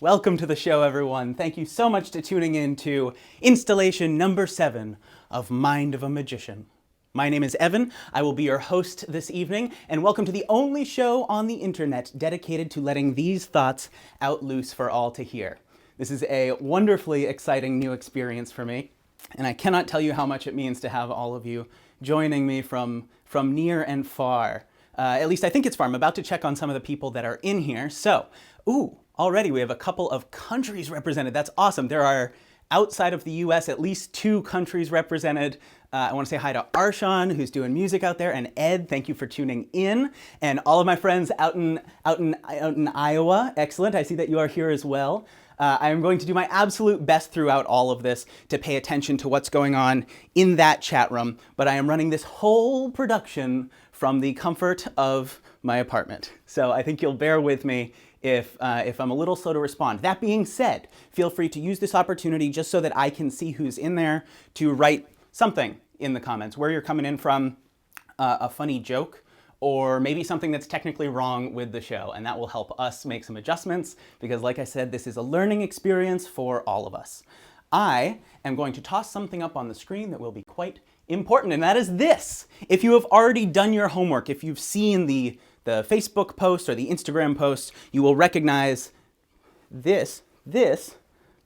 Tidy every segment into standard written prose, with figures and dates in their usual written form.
Welcome to the show, everyone. Thank you so much for tuning in to installation number 7 of Mind of a Magician. My name is Evan. I will be your host this evening, and welcome to the only show on the internet dedicated to letting these thoughts out loose for all to hear. This is a wonderfully exciting new experience for me, and I cannot tell you how much it means to have all of you joining me from near and far. At least I think it's far. I'm about to check on some of the people that are in here. So, already we have a couple of countries represented. That's awesome. There are, outside of the US, at least 2 countries represented. I want to say hi to Arshan, who's doing music out there, and Ed, thank you for tuning in. And all of my friends out in Iowa, excellent. I see that you are here as well. I am going to do my absolute best throughout all of this to pay attention to what's going on in that chat room, but I am running this whole production from the comfort of my apartment. So I think you'll bear with me if I'm a little slow to respond. That being said, feel free to use this opportunity just so that I can see who's in there to write something in the comments, where you're coming in from, a funny joke, or maybe something that's technically wrong with the show, and that will help us make some adjustments, because like I said, this is a learning experience for all of us. I am going to toss something up on the screen that will be quite important, and that is this. If you have already done your homework, if you've seen the Facebook post or the Instagram post, you will recognize this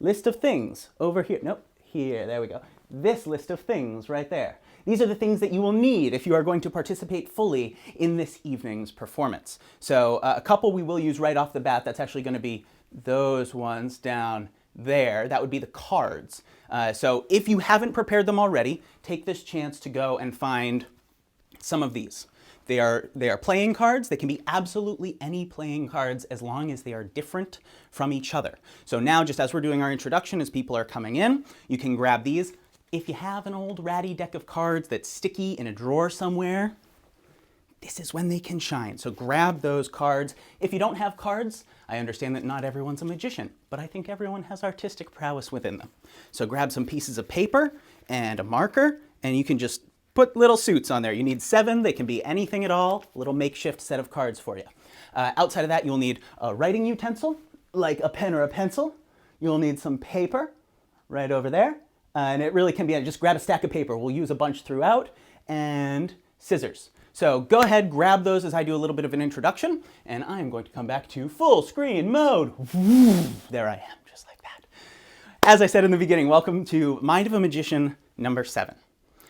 list of things over here. Nope, here, there we go. This list of things right there. These are the things that you will need if you are going to participate fully in this evening's performance. So a couple we will use right off the bat. That's actually going to be those ones down there. That would be the cards. So if you haven't prepared them already, take this chance to go and find some of these. They are playing cards. They can be absolutely any playing cards as long as they are different from each other. So now, just as we're doing our introduction, as people are coming in, you can grab these. If you have an old ratty deck of cards that's sticky in a drawer somewhere, this is when they can shine. So grab those cards. If you don't have cards, I understand that not everyone's a magician, but I think everyone has artistic prowess within them. So grab some pieces of paper and a marker, and you can just put little suits on there. You need 7. They can be anything at all. A little makeshift set of cards for you. Outside of that, you'll need a writing utensil, like a pen or a pencil. You'll need some paper right over there. And it really can be, just grab a stack of paper. We'll use a bunch throughout, and scissors. So go ahead, grab those as I do a little bit of an introduction, and I'm going to come back to full screen mode. There I am, just like that. As I said in the beginning, welcome to Mind of a Magician number 7.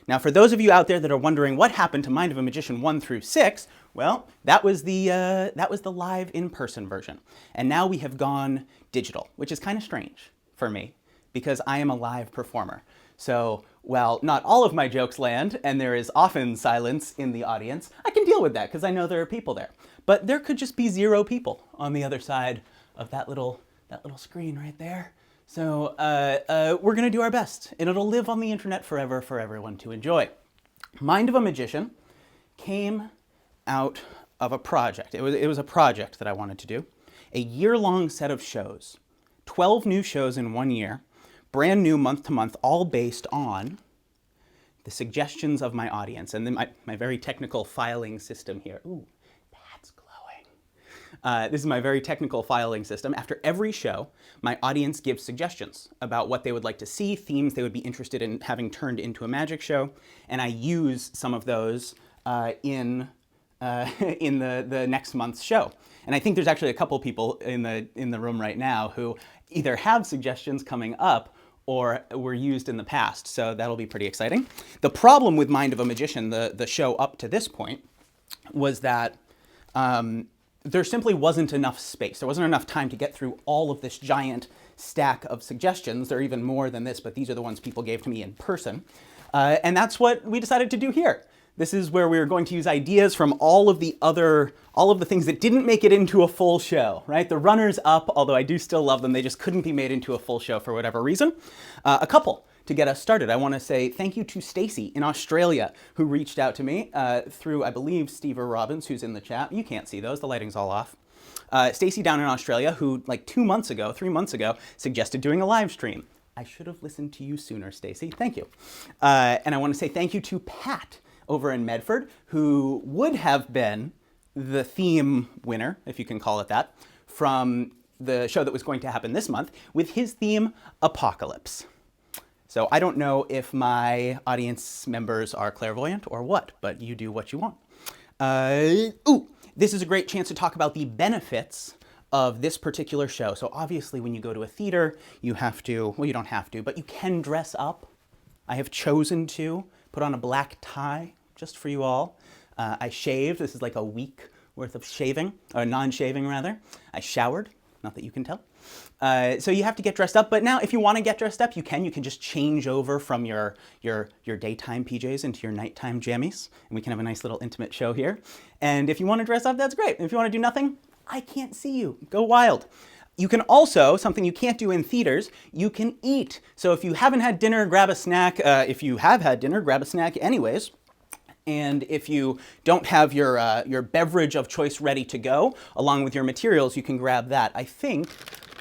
Now, for those of you out there that are wondering what happened to Mind of a Magician 1 through 6, well, that was the live in-person version. And now we have gone digital, which is kind of strange for me, because I am a live performer. So while not all of my jokes land, and there is often silence in the audience, I can deal with that because I know there are people there. But there could just be 0 people on the other side of that little screen right there. So we're gonna do our best, and it'll live on the internet forever for everyone to enjoy. Mind of a Magician came out of a project. It was a project that I wanted to do. A year-long set of shows. 12 new shows in 1 year. Brand new month to month, all based on the suggestions of my audience. And then my very technical filing system here. Ooh, that's glowing. This is my very technical filing system. After every show, my audience gives suggestions about what they would like to see, themes they would be interested in having turned into a magic show. And I use some of those in the next month's show. And I think there's actually a couple people in the room right now who either have suggestions coming up or were used in the past, so that'll be pretty exciting. The problem with Mind of a Magician, the show up to this point, was that there simply wasn't enough space. There wasn't enough time to get through all of this giant stack of suggestions. There are even more than this, but these are the ones people gave to me in person. And that's what we decided to do here. This is where we're going to use ideas from all of the things that didn't make it into a full show, right? The runners up, although I do still love them, they just couldn't be made into a full show for whatever reason. A couple to get us started. I want to say thank you to Stacy in Australia, who reached out to me through, I believe, Steve or Robbins, who's in the chat. You can't see those, the lighting's all off. Stacy down in Australia, who like 3 months ago, suggested doing a live stream. I should have listened to you sooner, Stacy. Thank you. And I want to say thank you to Pat over in Medford, who would have been the theme winner, if you can call it that, from the show that was going to happen this month with his theme, Apocalypse. So I don't know if my audience members are clairvoyant or what, but you do what you want. This is a great chance to talk about the benefits of this particular show. So obviously when you go to a theater, you have to, well, you don't have to, but you can dress up. I have chosen to put on a black tie just for you all. I shaved. This is like a week worth of shaving, or non-shaving rather. I showered, not that you can tell. So you have to get dressed up, but now if you want to get dressed up, you can just change over from your daytime PJs into your nighttime jammies, and we can have a nice little intimate show here. And if you want to dress up, that's great. If you want to do nothing, I can't see you. Go wild. You can also, something you can't do in theaters, you can eat. So if you haven't had dinner, grab a snack. If you have had dinner, grab a snack anyways. And if you don't have your beverage of choice ready to go, along with your materials, you can grab that. I think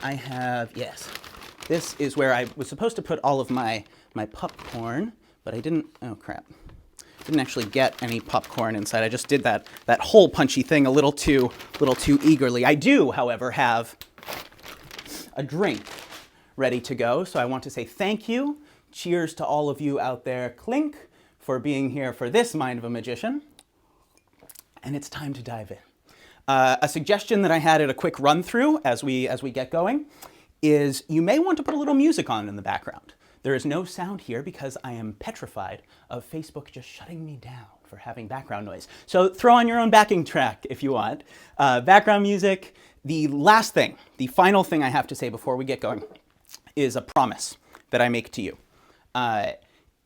I have, yes. This is where I was supposed to put all of my popcorn, but I didn't, oh crap. Didn't actually get any popcorn inside. I just did that hole punchy thing a little too eagerly. I do, however, have a drink ready to go. So I want to say thank you. Cheers to all of you out there. Clink. For being here for this Mind of a Magician. And it's time to dive in. A suggestion that I had at a quick run through as we get going is you may want to put a little music on in the background. There is no sound here because I am petrified of Facebook just shutting me down for having background noise. So throw on your own backing track if you want. Background music. The last thing, the final thing I have to say before we get going is a promise that I make to you.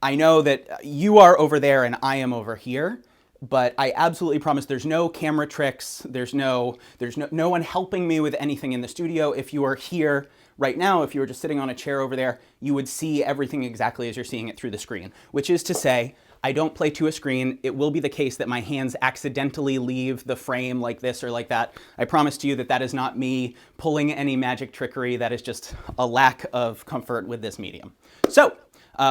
I know that you are over there and I am over here, but I absolutely promise there's no camera tricks. There's no one helping me with anything in the studio. If you are here right now, if you were just sitting on a chair over there, you would see everything exactly as you're seeing it through the screen, which is to say, I don't play to a screen. It will be the case that my hands accidentally leave the frame like this or like that. I promise to you that that is not me pulling any magic trickery. That is just a lack of comfort with this medium. So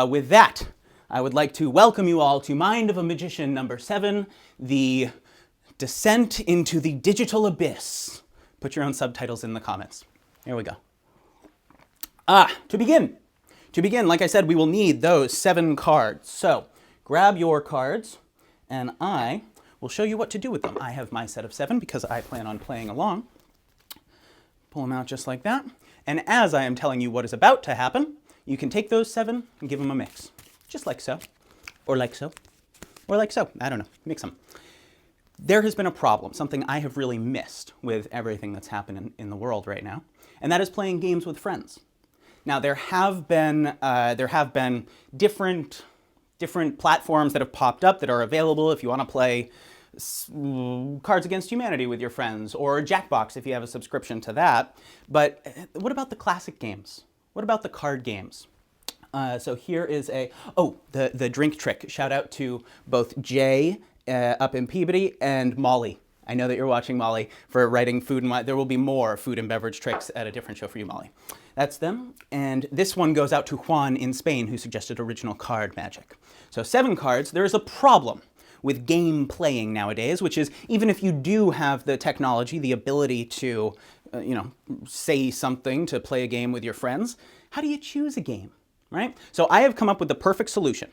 with that, I would like to welcome you all to Mind of a Magician number 7, the descent into the digital abyss. Put your own subtitles in the comments. Here we go. To begin, like I said, we will need those 7 cards. So grab your cards and I will show you what to do with them. I have my set of 7 because I plan on playing along. Pull them out just like that. And as I am telling you what is about to happen, you can take those 7 and give them a mix. Just like so, or like so, or like so. I don't know, mix them. There has been a problem, something I have really missed with everything that's happening in the world right now, and that is playing games with friends. Now, there have been different platforms that have popped up that are available if you want to play Cards Against Humanity with your friends, or Jackbox if you have a subscription to that. But what about the classic games? What about the card games? So here is the drink trick. Shout out to both Jay up in Peabody and Molly. I know that you're watching, Molly, for writing food and wine. There will be more food and beverage tricks at a different show for you, Molly. That's them. And this one goes out to Juan in Spain, who suggested original card magic. So 7 cards. There is a problem with game playing nowadays, which is even if you do have the technology, the ability to, say something to play a game with your friends, how do you choose a game? Right? So I have come up with the perfect solution,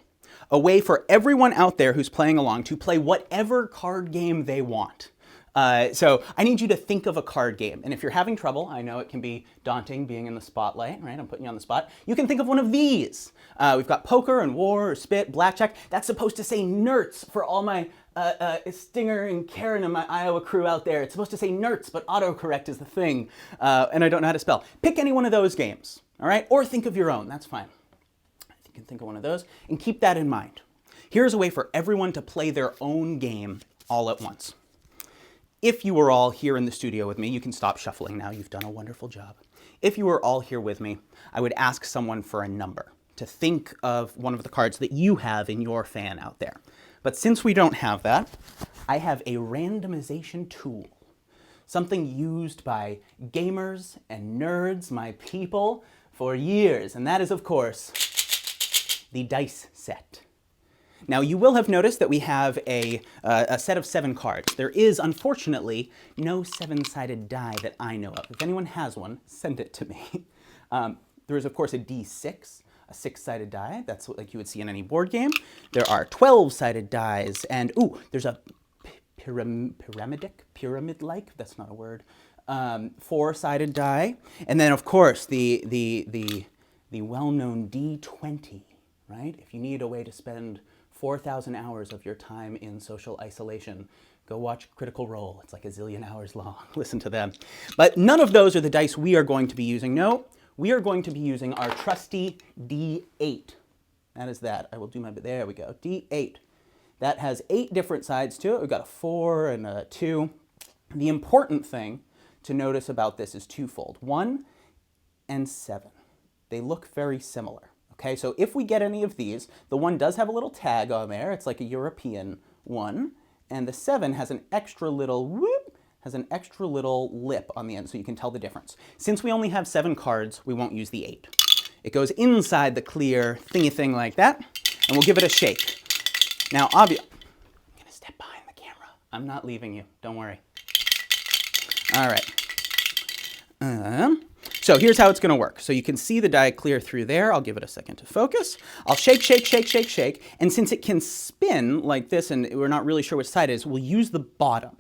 a way for everyone out there who's playing along to play whatever card game they want. So I need you to think of a card game. And if you're having trouble, I know it can be daunting being in the spotlight, right? I'm putting you on the spot. You can think of one of these. We've got poker and war or spit, blackjack. That's supposed to say nerds for all my Stinger and Karen and my Iowa crew out there. It's supposed to say nerds, but autocorrect is the thing. And I don't know how to spell. Pick any one of those games, all right? Or think of your own, that's fine. You can think of one of those and keep that in mind. Here's a way for everyone to play their own game all at once. If you were all here in the studio with me, you can stop shuffling now, you've done a wonderful job. If you were all here with me, I would ask someone for a number, to think of one of the cards that you have in your fan out there. But since we don't have that, I have a randomization tool, something used by gamers and nerds, my people, for years, and that is, of course, the dice set. Now, you will have noticed that we have a set of 7 cards. There is, unfortunately, no 7-sided die that I know of. If anyone has one, send it to me. There is, of course, a D6, a 6-sided die. That's like you would see in any board game. There are 12-sided dies, and ooh, there's a pyramid-like, that's not a word, 4-sided die. And then, of course, the well-known D20, right? If you need a way to spend 4,000 hours of your time in social isolation, go watch Critical Role. It's like a zillion hours long. Listen to them. But none of those are the dice we are going to be using. No, we are going to be using our trusty D8. That is that. I will do my, there we go, D8. That has 8 different sides to it. We've got a 4 and a 2. The important thing to notice about this is twofold. 1 and 7. They look very similar. Okay, so if we get any of these, the 1 does have a little tag on there. It's like a European 1. And the 7 has an extra little whoop, has an extra little lip on the end, so you can tell the difference. Since we only have 7 cards, we won't use the 8. It goes inside the clear thingy thing like that, and we'll give it a shake. Now, I'm gonna step behind the camera. I'm not leaving you, don't worry. All right. So here's how it's gonna work. So you can see the die clear through there. I'll give it a second to focus. I'll shake, shake, shake, shake, shake. And since it can spin like this and we're not really sure which side it is, we'll use the bottom.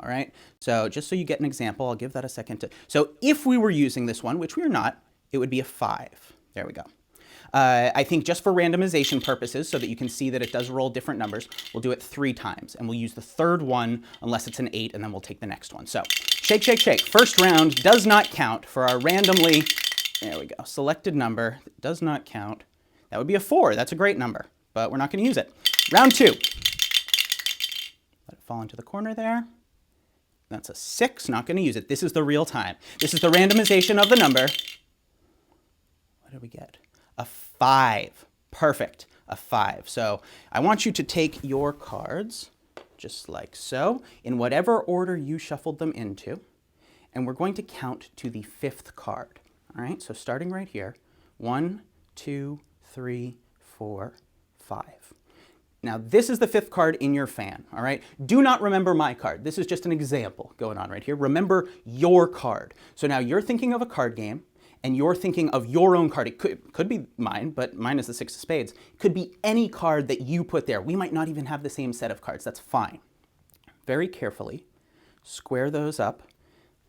All right, so just so you get an example, I'll give that a second to, so if we were using this one, which we are not, it would be a 5. There we go. I think just for randomization purposes, so that you can see that it does roll different numbers, we'll do it 3 times, and we'll use the 3rd one unless it's an 8, and then we'll take the next one. So shake, shake, shake. First round does not count for our randomly, there we go, selected number. It does not count. That would be a 4. That's a great number, but we're not going to use it. Round 2. Let it fall into the corner there. That's a 6. Not going to use it. This is the real time. This is the randomization of the number. What did we get? A 5. Perfect. A 5. So I want you to take your cards, just like so, in whatever order you shuffled them into, and we're going to count to the 5th card. All right, so starting right here, 1, 2, 3, 4, 5. Now this is the 5th card in your fan, all right? Do not remember my card. This is just an example going on right here. Remember your card. So now you're thinking of a card game, and you're thinking of your own card. It could be mine, but mine is the 6 of spades. It could be any card that you put there. We might not even have the same set of cards. That's fine. Very carefully square those up,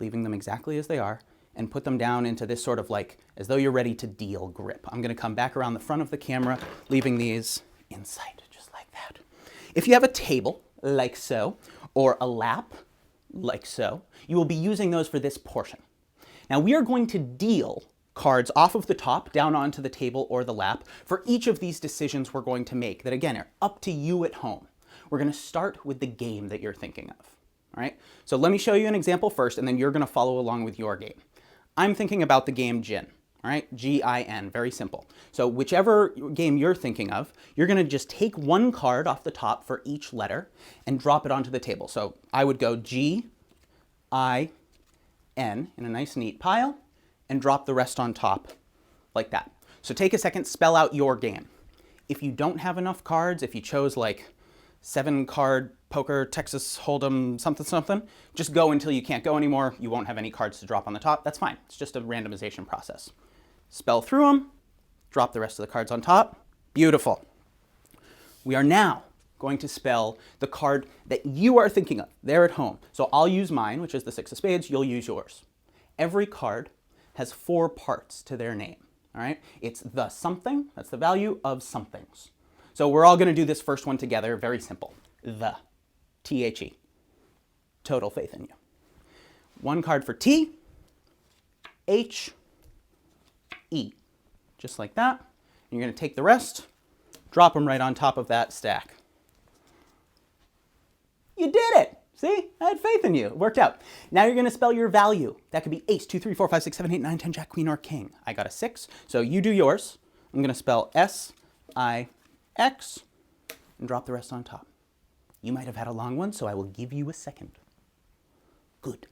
leaving them exactly as they are, and put them down into this sort of like, as though you're ready to deal grip. I'm gonna come back around the front of the camera, leaving these in sight, just like that. If you have a table, like so, or a lap, like so, you will be using those for this portion. Now we are going to deal cards off of the top down onto the table or the lap for each of these decisions we're going to make that, again, are up to you at home. We're going to start with the game that you're thinking of. All right? So let me show you an example first, and then you're going to follow along with your game. I'm thinking about the game Gin. All right? G-I-N. Very simple. So whichever game you're thinking of, you're going to just take one card off the top for each letter and drop it onto the table. So I would go G-I-N in a nice neat pile and drop the rest on top like that. So take a second, spell out your game. If you don't have enough cards, if you chose like 7-card poker, Texas Hold'em, something, something, just go until you can't go anymore. You won't have any cards to drop on the top. That's fine. It's just a randomization process. Spell through them, drop the rest of the cards on top. Beautiful. We are now going to spell the card that you are thinking of there at home. So I'll use mine, which is the 6 of spades. You'll use yours. Every card has 4 parts to their name. All right? It's the something. That's the value of somethings. So we're all going to do this first one together. Very simple. The. T-H-E. Total faith in you. 1 card for T. H. E. Just like that. You're going to take the rest, drop them right on top of that stack. You did it! See? I had faith in you. It worked out. Now you're going to spell your value. That could be ace, 2, 3, 4, 5, 6, 7, 8, 9, 10, jack, queen, or king. I got a 6, so you do yours. I'm going to spell S-I-X and drop the rest on top. You might have had a long one, so I will give you a second. Good.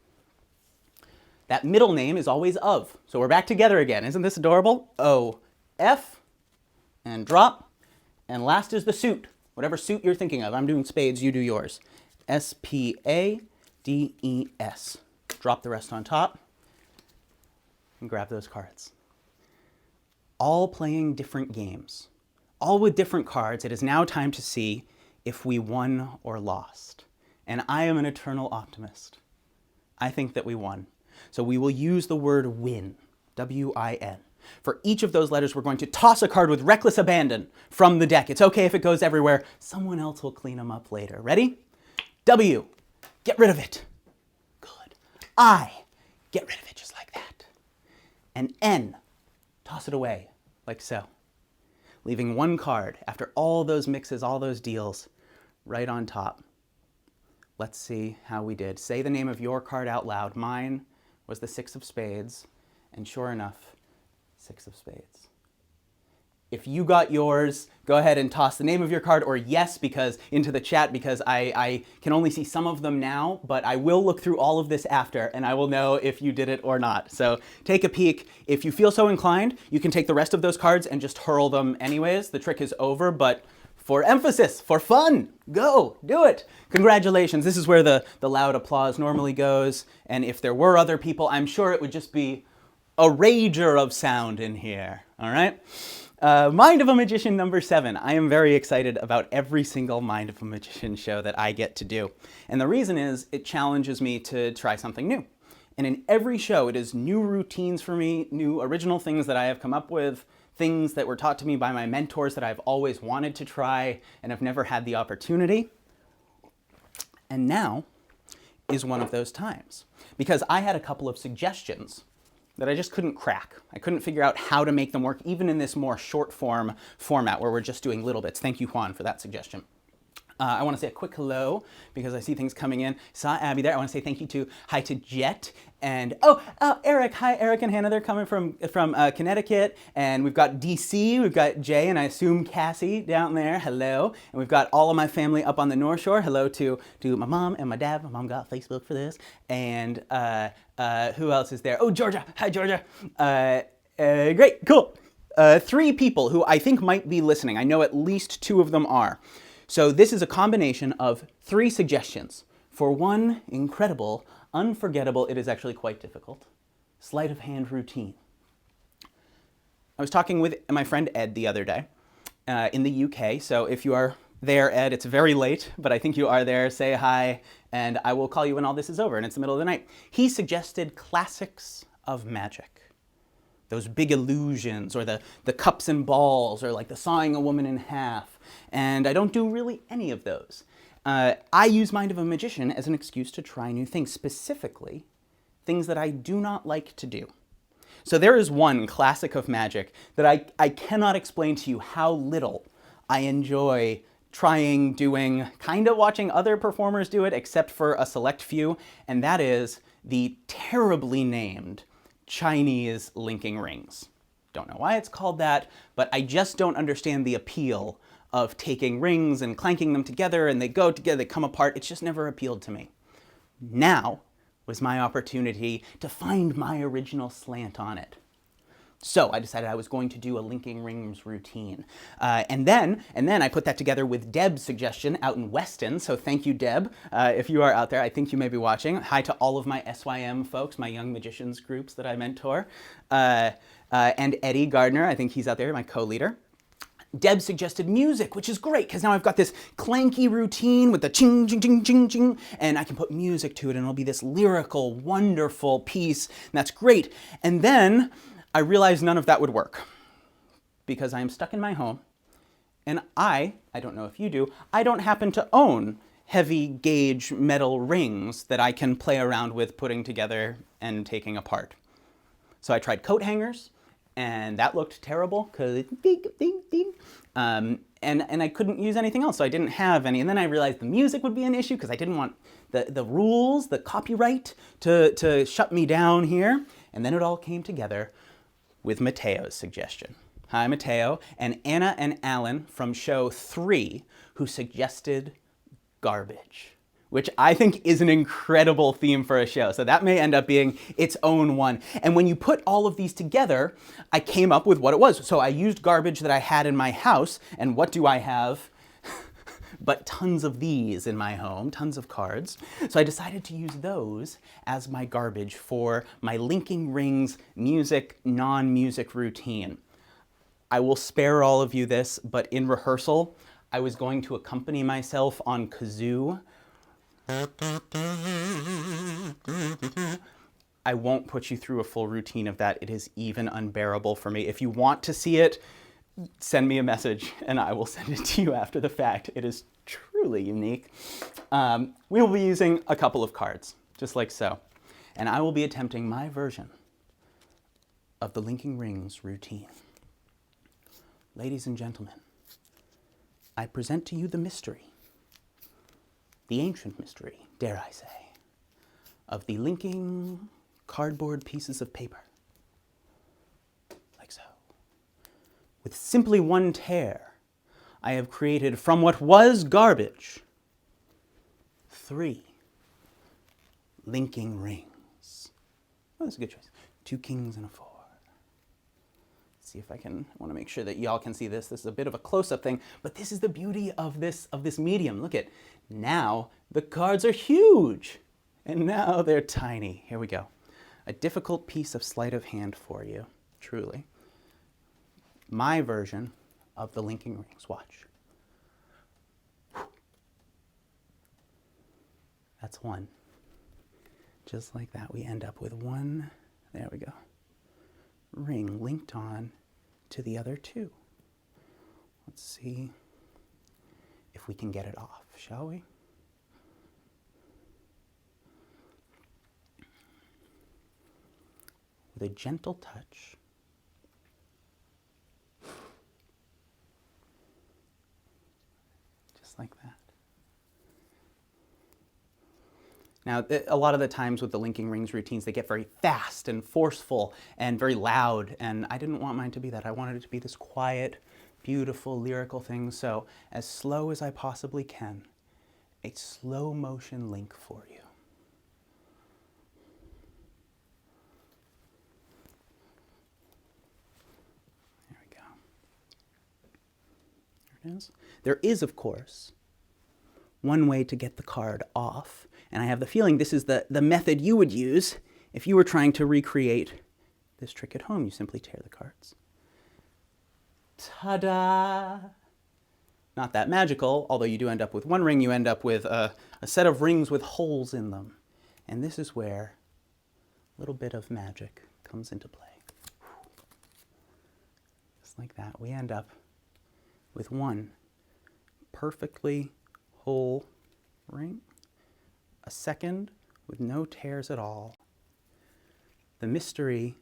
That middle name is always of, so we're back together again. Isn't this adorable? O-F and drop, and last is the suit. Whatever suit you're thinking of. I'm doing spades, you do yours. Spades. Drop the rest on top and grab those cards. All playing different games. All with different cards. It is now time to see if we won or lost. And I am an eternal optimist. I think that we won. So we will use the word win, W-I-N. For each of those letters, we're going to toss a card with reckless abandon from the deck. It's okay if it goes everywhere. Someone else will clean them up later. Ready? W, get rid of it. Good. I, get rid of it just like that. And N, toss it away, like so. Leaving one card, after all those mixes, all those deals, right on top. Let's see how we did. Say the name of your card out loud. Mine was the 6 of spades, and sure enough, 6 of spades. If you got yours, go ahead and toss the name of your card or yes because into the chat because I can only see some of them now, but I will look through all of this after and I will know if you did it or not. So take a peek. If you feel so inclined, you can take the rest of those cards and just hurl them anyways. The trick is over, but for emphasis, for fun, go, do it. Congratulations. This is where the loud applause normally goes. And if there were other people, I'm sure it would just be a rager of sound in here, all right? Mind of a Magician number 7. I am very excited about every single Mind of a Magician show that I get to do. And the reason is it challenges me to try something new. And in every show, it is new routines for me, new original things that I have come up with, things that were taught to me by my mentors that I've always wanted to try and have never had the opportunity. And now is one of those times. Because I had a couple of suggestions that I just couldn't crack. I couldn't figure out how to make them work, even in this more short form format where we're just doing little bits. Thank you, Juan, for that suggestion. I want to say a quick hello because I see things coming in. Saw Abby there. I want to say thank you to hi to Jet and Eric. Hi, Eric and Hannah. They're coming from Connecticut, and we've got DC. We've got Jay and I assume Cassie down there. Hello, and we've got all of my family up on the North Shore. Hello to my mom and my dad. My mom got Facebook for this, and who else is there? Oh, Georgia. Hi, Georgia. Great, cool. 3 people who I think might be listening. I know at least 2 of them are. So this is a combination of 3 suggestions for one incredible, unforgettable, it is actually quite difficult, sleight of hand routine. I was talking with my friend Ed the other day in the UK. So if you are there, Ed, it's very late, but I think you are there. Say hi, and I will call you when all this is over, and it's the middle of the night. He suggested classics of magic. Those big illusions, or the cups and balls, or like the sawing a woman in half. And I don't do really any of those. I use Mind of a Magician as an excuse to try new things, specifically things that I do not like to do. So there is one classic of magic that I cannot explain to you how little I enjoy trying, doing, kind of watching other performers do it, except for a select few, and that is the terribly named Chinese linking rings. Don't know why it's called that, but I just don't understand the appeal of taking rings and clanking them together and they go together, they come apart. It's just never appealed to me. Now was my opportunity to find my original slant on it. So I decided I was going to do a linking rings routine. And then I put that together with Deb's suggestion out in Weston. So thank you, Deb. If you are out there, I think you may be watching. Hi to all of my SYM folks, my Young Magicians groups that I mentor. And Eddie Gardner, I think he's out there, my co-leader. Deb suggested music, which is great because now I've got this clanky routine with the ching, ching, ching, ching, ching, and I can put music to it and it'll be this lyrical, wonderful piece, and that's great. And then I realized none of that would work because I am stuck in my home and I don't know if you do, I don't happen to own heavy gauge metal rings that I can play around with putting together and taking apart. So I tried coat hangers and that looked terrible because it's ding, ding, ding. And I couldn't use anything else, so I didn't have any. And then I realized the music would be an issue because I didn't want the rules, the copyright to shut me down here. And then it all came together with Mateo's suggestion. Hi, Mateo, and Anna and Alan from show 3 who suggested garbage, which I think is an incredible theme for a show. So that may end up being its own one. And when you put all of these together, I came up with what it was. So I used garbage that I had in my house, and what do I have? but tons of these in my home, tons of cards. So I decided to use those as my garbage for my linking rings music, non-music routine. I will spare all of you this, but in rehearsal, I was going to accompany myself on kazoo. I won't put you through a full routine of that. It is even unbearable for me. If you want to see it, send me a message and I will send it to you after the fact. It is truly unique. We will be using a couple of cards, just like so. And I will be attempting my version of the linking rings routine. Ladies and gentlemen, I present to you the mystery, the ancient mystery, dare I say, of the linking cardboard pieces of paper, like so. With simply one tear, I have created from what was garbage 3 linking rings. Oh, that's a good choice. 2 kings and a 4. Let's see if I want to make sure that y'all can see this. This is a bit of a close-up thing, but this is the beauty of this medium. Look at, now the cards are huge, and now they're tiny. Here we go. A difficult piece of sleight of hand for you, truly. My version of the linking rings. Watch. That's 1. Just like that, we end up with 1, there we go, ring linked on to the other 2. Let's see if we can get it off, shall we? With a gentle touch, just like that. Now, a lot of the times with the linking rings routines, they get very fast and forceful and very loud, and I didn't want mine to be that. I wanted it to be this quiet, beautiful, lyrical thing, so as slow as I possibly can, a slow motion link for you. There we go. There it is. There is, of course, one way to get the card off, and I have the feeling this is the method you would use if you were trying to recreate this trick at home. You simply tear the cards. Ta-da! Not that magical, although you do end up with 1 ring, you end up with a set of rings with holes in them. And this is where a little bit of magic comes into play. Just like that, we end up with 1 perfectly whole ring, a second with no tears at all. The mystery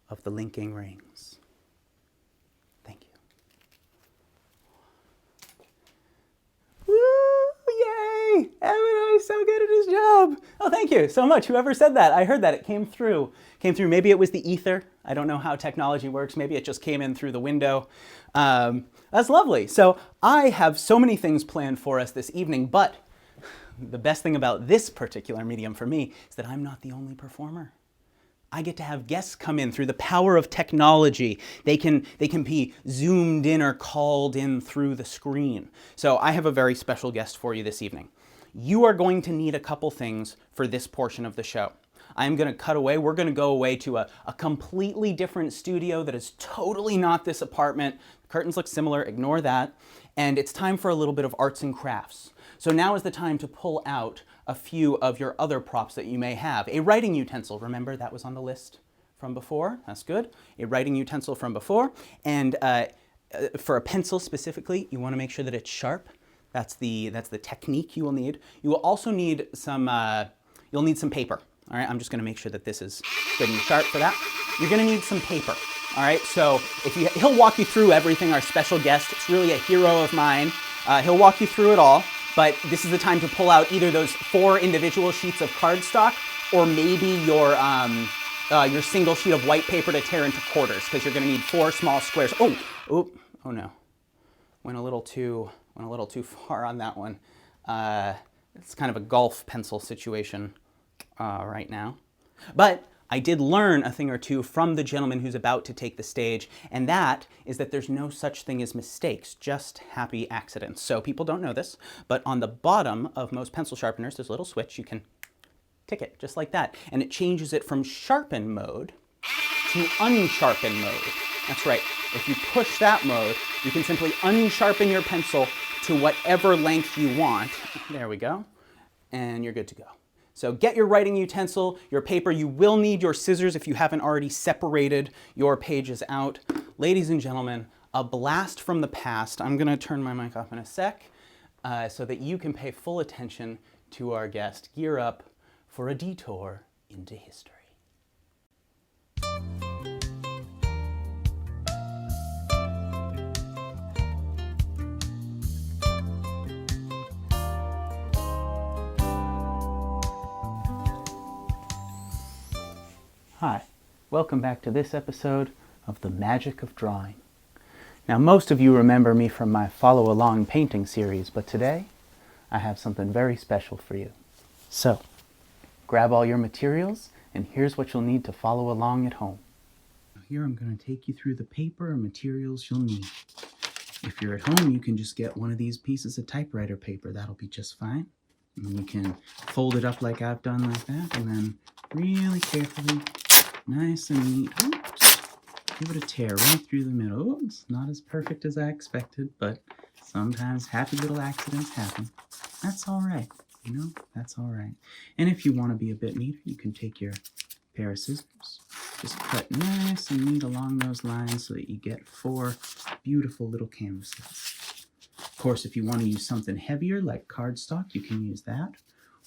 of the linking rings. Thank you. Woo! Yay! Evan is so good at his job. Oh, thank you so much. Whoever said that, I heard that. It came through. Maybe it was the ether. I don't know how technology works. Maybe it just came in through the window. That's lovely. So I have so many things planned for us this evening, but the best thing about this particular medium for me is that I'm not the only performer. I get to have guests come in through the power of technology. They can be zoomed in or called in through the screen. So I have a very special guest for you this evening. You are going to need a couple things for this portion of the show. I'm going to cut away. We're going to go away to a completely different studio that is totally not this apartment. The curtains look similar. Ignore that. And it's time for a little bit of arts and crafts. So now is the time to pull out a few of your other props that you may have. A writing utensil. Remember, that was on the list from before. That's good. A writing utensil from before. And for a pencil specifically, you want to make sure that it's sharp. That's the technique you will need. You will also need some, you'll need some paper. All right, I'm just going to make sure that this is good and sharp for that. You're going to need some paper. All right, so he'll walk you through everything. Our special guest, it's really a hero of mine. He'll walk you through it all, but this is the time to pull out either those 4 individual sheets of cardstock or maybe your single sheet of white paper to tear into quarters, because you're going to need 4 small squares. Oh no, went a little too far on that one. It's kind of a golf pencil situation right now. But I did learn a thing or two from the gentleman who's about to take the stage, and that is that there's no such thing as mistakes, just happy accidents. So people don't know this, but on the bottom of most pencil sharpeners, there's a little switch. You can tick it just like that, and it changes it from sharpen mode to unsharpen mode. That's right. If you push that mode, you can simply unsharpen your pencil to whatever length you want. There we go. And you're good to go. So get your writing utensil, your paper. You will need your scissors if you haven't already separated your pages out. Ladies and gentlemen, a blast from the past. I'm going to turn my mic off in a sec so that you can pay full attention to our guest. Gear up for a detour into history. Hi, welcome back to this episode of The Magic of Drawing. Now, most of you remember me from my Follow Along painting series, but today I have something very special for you. So, grab all your materials, and here's what you'll need to follow along at home. Here I'm going to take you through the paper and materials you'll need. If you're at home, you can just get one of these pieces of typewriter paper. That'll be just fine. And you can fold it up like I've done like that, and then really carefully, nice and neat, oops, give it a tear right through the middle. Oops, not as perfect as I expected, but sometimes happy little accidents happen. That's all right, you know, that's all right. And if you want to be a bit neater, you can take your pair of scissors, just cut nice and neat along those lines so that you get 4 beautiful little canvases. Of course, if you want to use something heavier like cardstock, you can use that.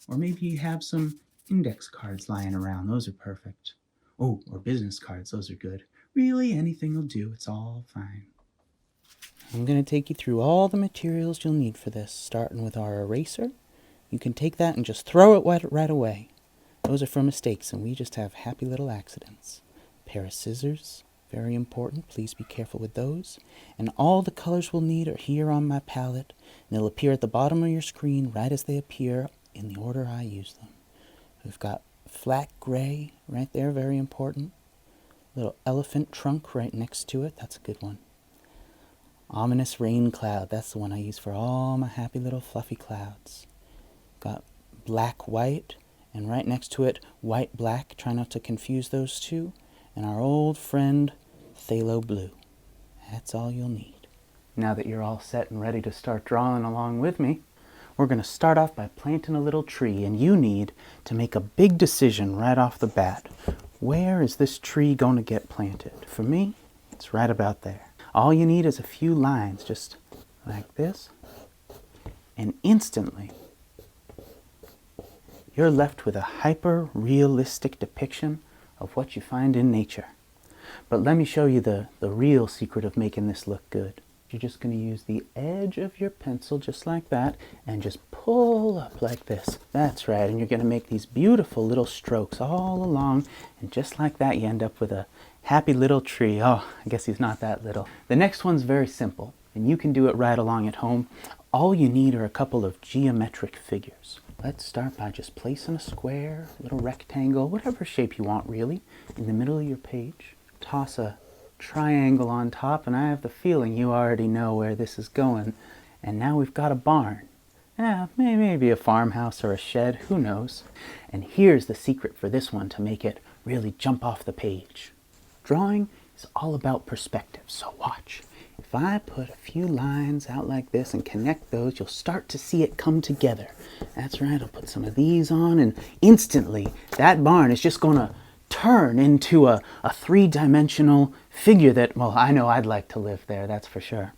Or maybe you have some index cards lying around. Those are perfect. Oh, or business cards. Those are good. Really, anything will do. It's all fine. I'm going to take you through all the materials you'll need for this, starting with our eraser. You can take that and just throw it right away. Those are for mistakes, and we just have happy little accidents. A pair of scissors, very important. Please be careful with those. And all the colors we'll need are here on my palette, and they'll appear at the bottom of your screen right as they appear in the order I use them. We've got flat gray right there, very important. Little elephant trunk right next to it, that's a good one. Ominous rain cloud, that's the one I use for all my happy little fluffy clouds. Got black white, and right next to it, white black, try not to confuse those two. And our old friend, phthalo blue. That's all you'll need. Now that you're all set and ready to start drawing along with me, we're going to start off by planting a little tree, and you need to make a big decision right off the bat. Where is this tree going to get planted? For me, it's right about there. All you need is a few lines, just like this, and instantly you're left with a hyper-realistic depiction of what you find in nature. But let me show you the real secret of making this look good. You're just going to use the edge of your pencil just like that and just pull up like this. That's right, and you're going to make these beautiful little strokes all along, and just like that you end up with a happy little tree. Oh, I guess he's not that little. The next one's very simple, and you can do it right along at home. All you need are a couple of geometric figures. Let's start by just placing a square, a little rectangle, whatever shape you want really, in the middle of your page. Toss a triangle on top, and I have the feeling you already know where this is going. And now we've got a barn. Maybe a farmhouse or a shed, who knows. And here's the secret for this one to make it really jump off the page. Drawing is all about perspective, so watch. If I put a few lines out like this and connect those, you'll start to see it come together. That's right, I'll put some of these on, and instantly that barn is just going to turn into a 3-dimensional figure that, well, I know I'd like to live there, that's for sure.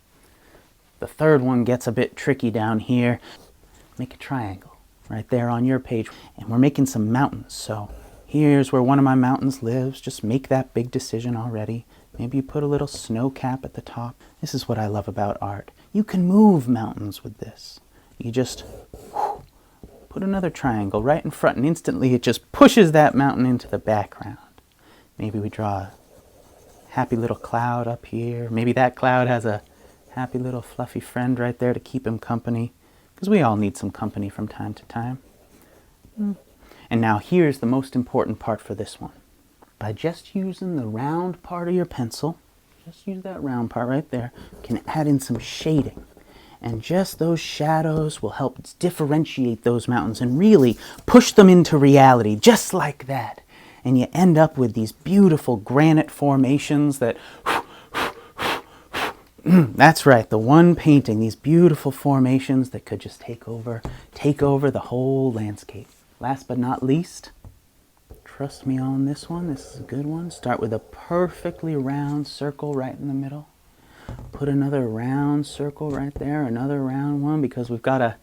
The third one gets a bit tricky down here. Make a triangle right there on your page. And we're making some mountains, so here's where one of my mountains lives. Just make that big decision already. Maybe you put a little snow cap at the top. This is what I love about art. You can move mountains with this. You just put another triangle right in front, and instantly it just pushes that mountain into the background. Maybe we draw a happy little cloud up here. Maybe that cloud has a happy little fluffy friend right there to keep him company, because we all need some company from time to time. And now here's the most important part for this one. by just using the round part of your pencil, just use that round part right there, you can add in some shading. And just those shadows will help differentiate those mountains and really push them into reality, just like that. And you end up with these beautiful granite formations that, that's right, the one painting, these beautiful formations that could just take over the whole landscape. Last but not least, trust me on this one, this is a good one. Start with a perfectly round circle right in the middle. Put another round circle right there, another round one, because we've got a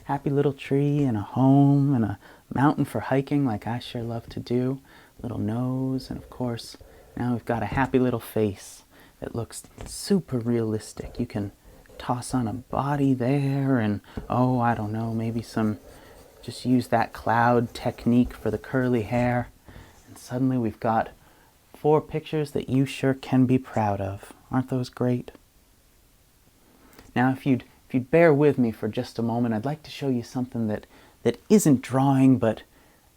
happy little tree and a home and a mountain for hiking like I sure love to do. Little nose, and of course, now we've got a happy little face that looks super realistic. You can toss on a body there and, oh, I don't know, maybe just use that cloud technique for the curly hair. And suddenly we've got 4 pictures that you sure can be proud of. Aren't those great? Now, if you'd bear with me for just a moment, I'd like to show you something that isn't drawing, but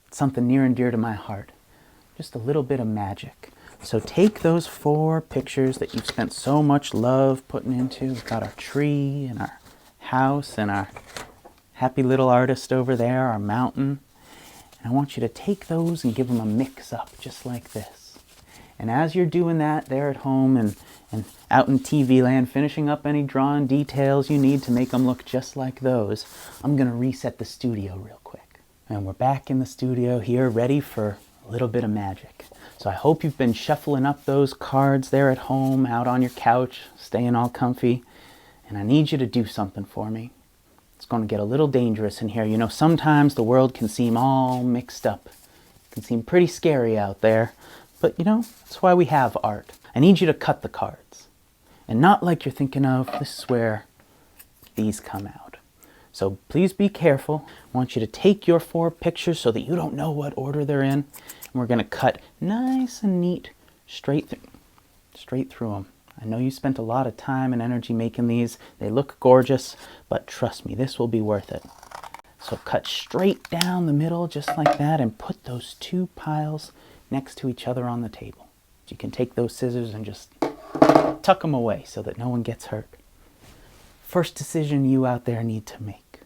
something near and dear to my heart. Just a little bit of magic. So take those 4 pictures that you've spent so much love putting into. We've got our tree and our house and our happy little artist over there, our mountain. And I want you to take those and give them a mix up, just like this. And as you're doing that there at home and out in TV land, finishing up any drawing details you need to make them look just like those, I'm going to reset the studio real quick. And we're back in the studio here, ready for a little bit of magic. So I hope you've been shuffling up those cards there at home, out on your couch, staying all comfy. And I need you to do something for me. It's going to get a little dangerous in here. You know, sometimes the world can seem all mixed up. It can seem pretty scary out there. But, you know, that's why we have art. I need you to cut the cards. And not like you're thinking of, this is where these come out. So please be careful. I want you to take your 4 pictures so that you don't know what order they're in. And we're going to cut nice and neat straight through them. I know you spent a lot of time and energy making these. They look gorgeous, but trust me, this will be worth it. So cut straight down the middle just like that and put those 2 piles next to each other on the table. You can take those scissors and just tuck them away so that no one gets hurt. First decision you out there need to make.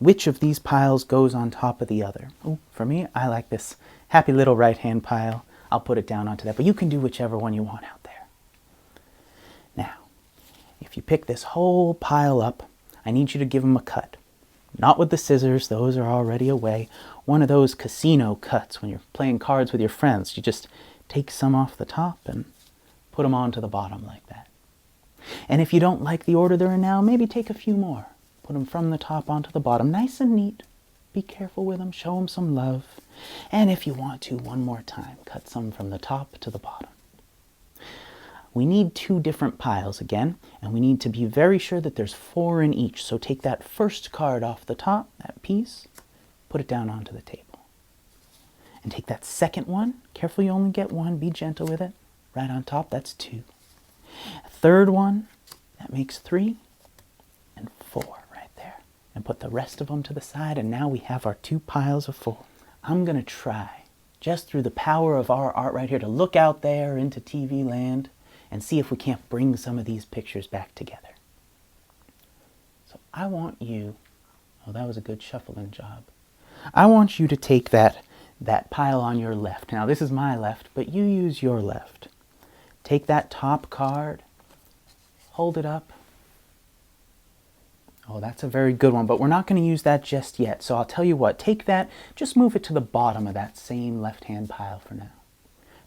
Which of these piles goes on top of the other? Ooh, for me, I like this happy little right-hand pile. I'll put it down onto that, but you can do whichever one you want out there. Now, if you pick this whole pile up, I need you to give them a cut. Not with the scissors, those are already away. One of those casino cuts when you're playing cards with your friends. You just take some off the top and put them onto the bottom like that. And if you don't like the order they're in now, maybe take a few more. Put them from the top onto the bottom, nice and neat. Be careful with them, show them some love. And if you want to, one more time, cut some from the top to the bottom. We need 2 different piles again, and we need to be very sure that there's 4 in each. So take that first card off the top, that piece, put it down onto the table. And take that second one, careful you only get 1, be gentle with it, right on top, that's 2. Third one, that makes 3, and 4 right there. And put the rest of them to the side, and now we have our 2 piles of 4. I'm going to try, just through the power of our art right here, to look out there into TV land and see if we can't bring some of these pictures back together. So I want you, oh, that was a good shuffling job. I want you to take that pile on your left. Now this is my left, but you use your left. Take that top card, hold it up. Oh, that's a very good one, but we're not going to use that just yet. So I'll tell you what, take that, just move it to the bottom of that same left-hand pile for now.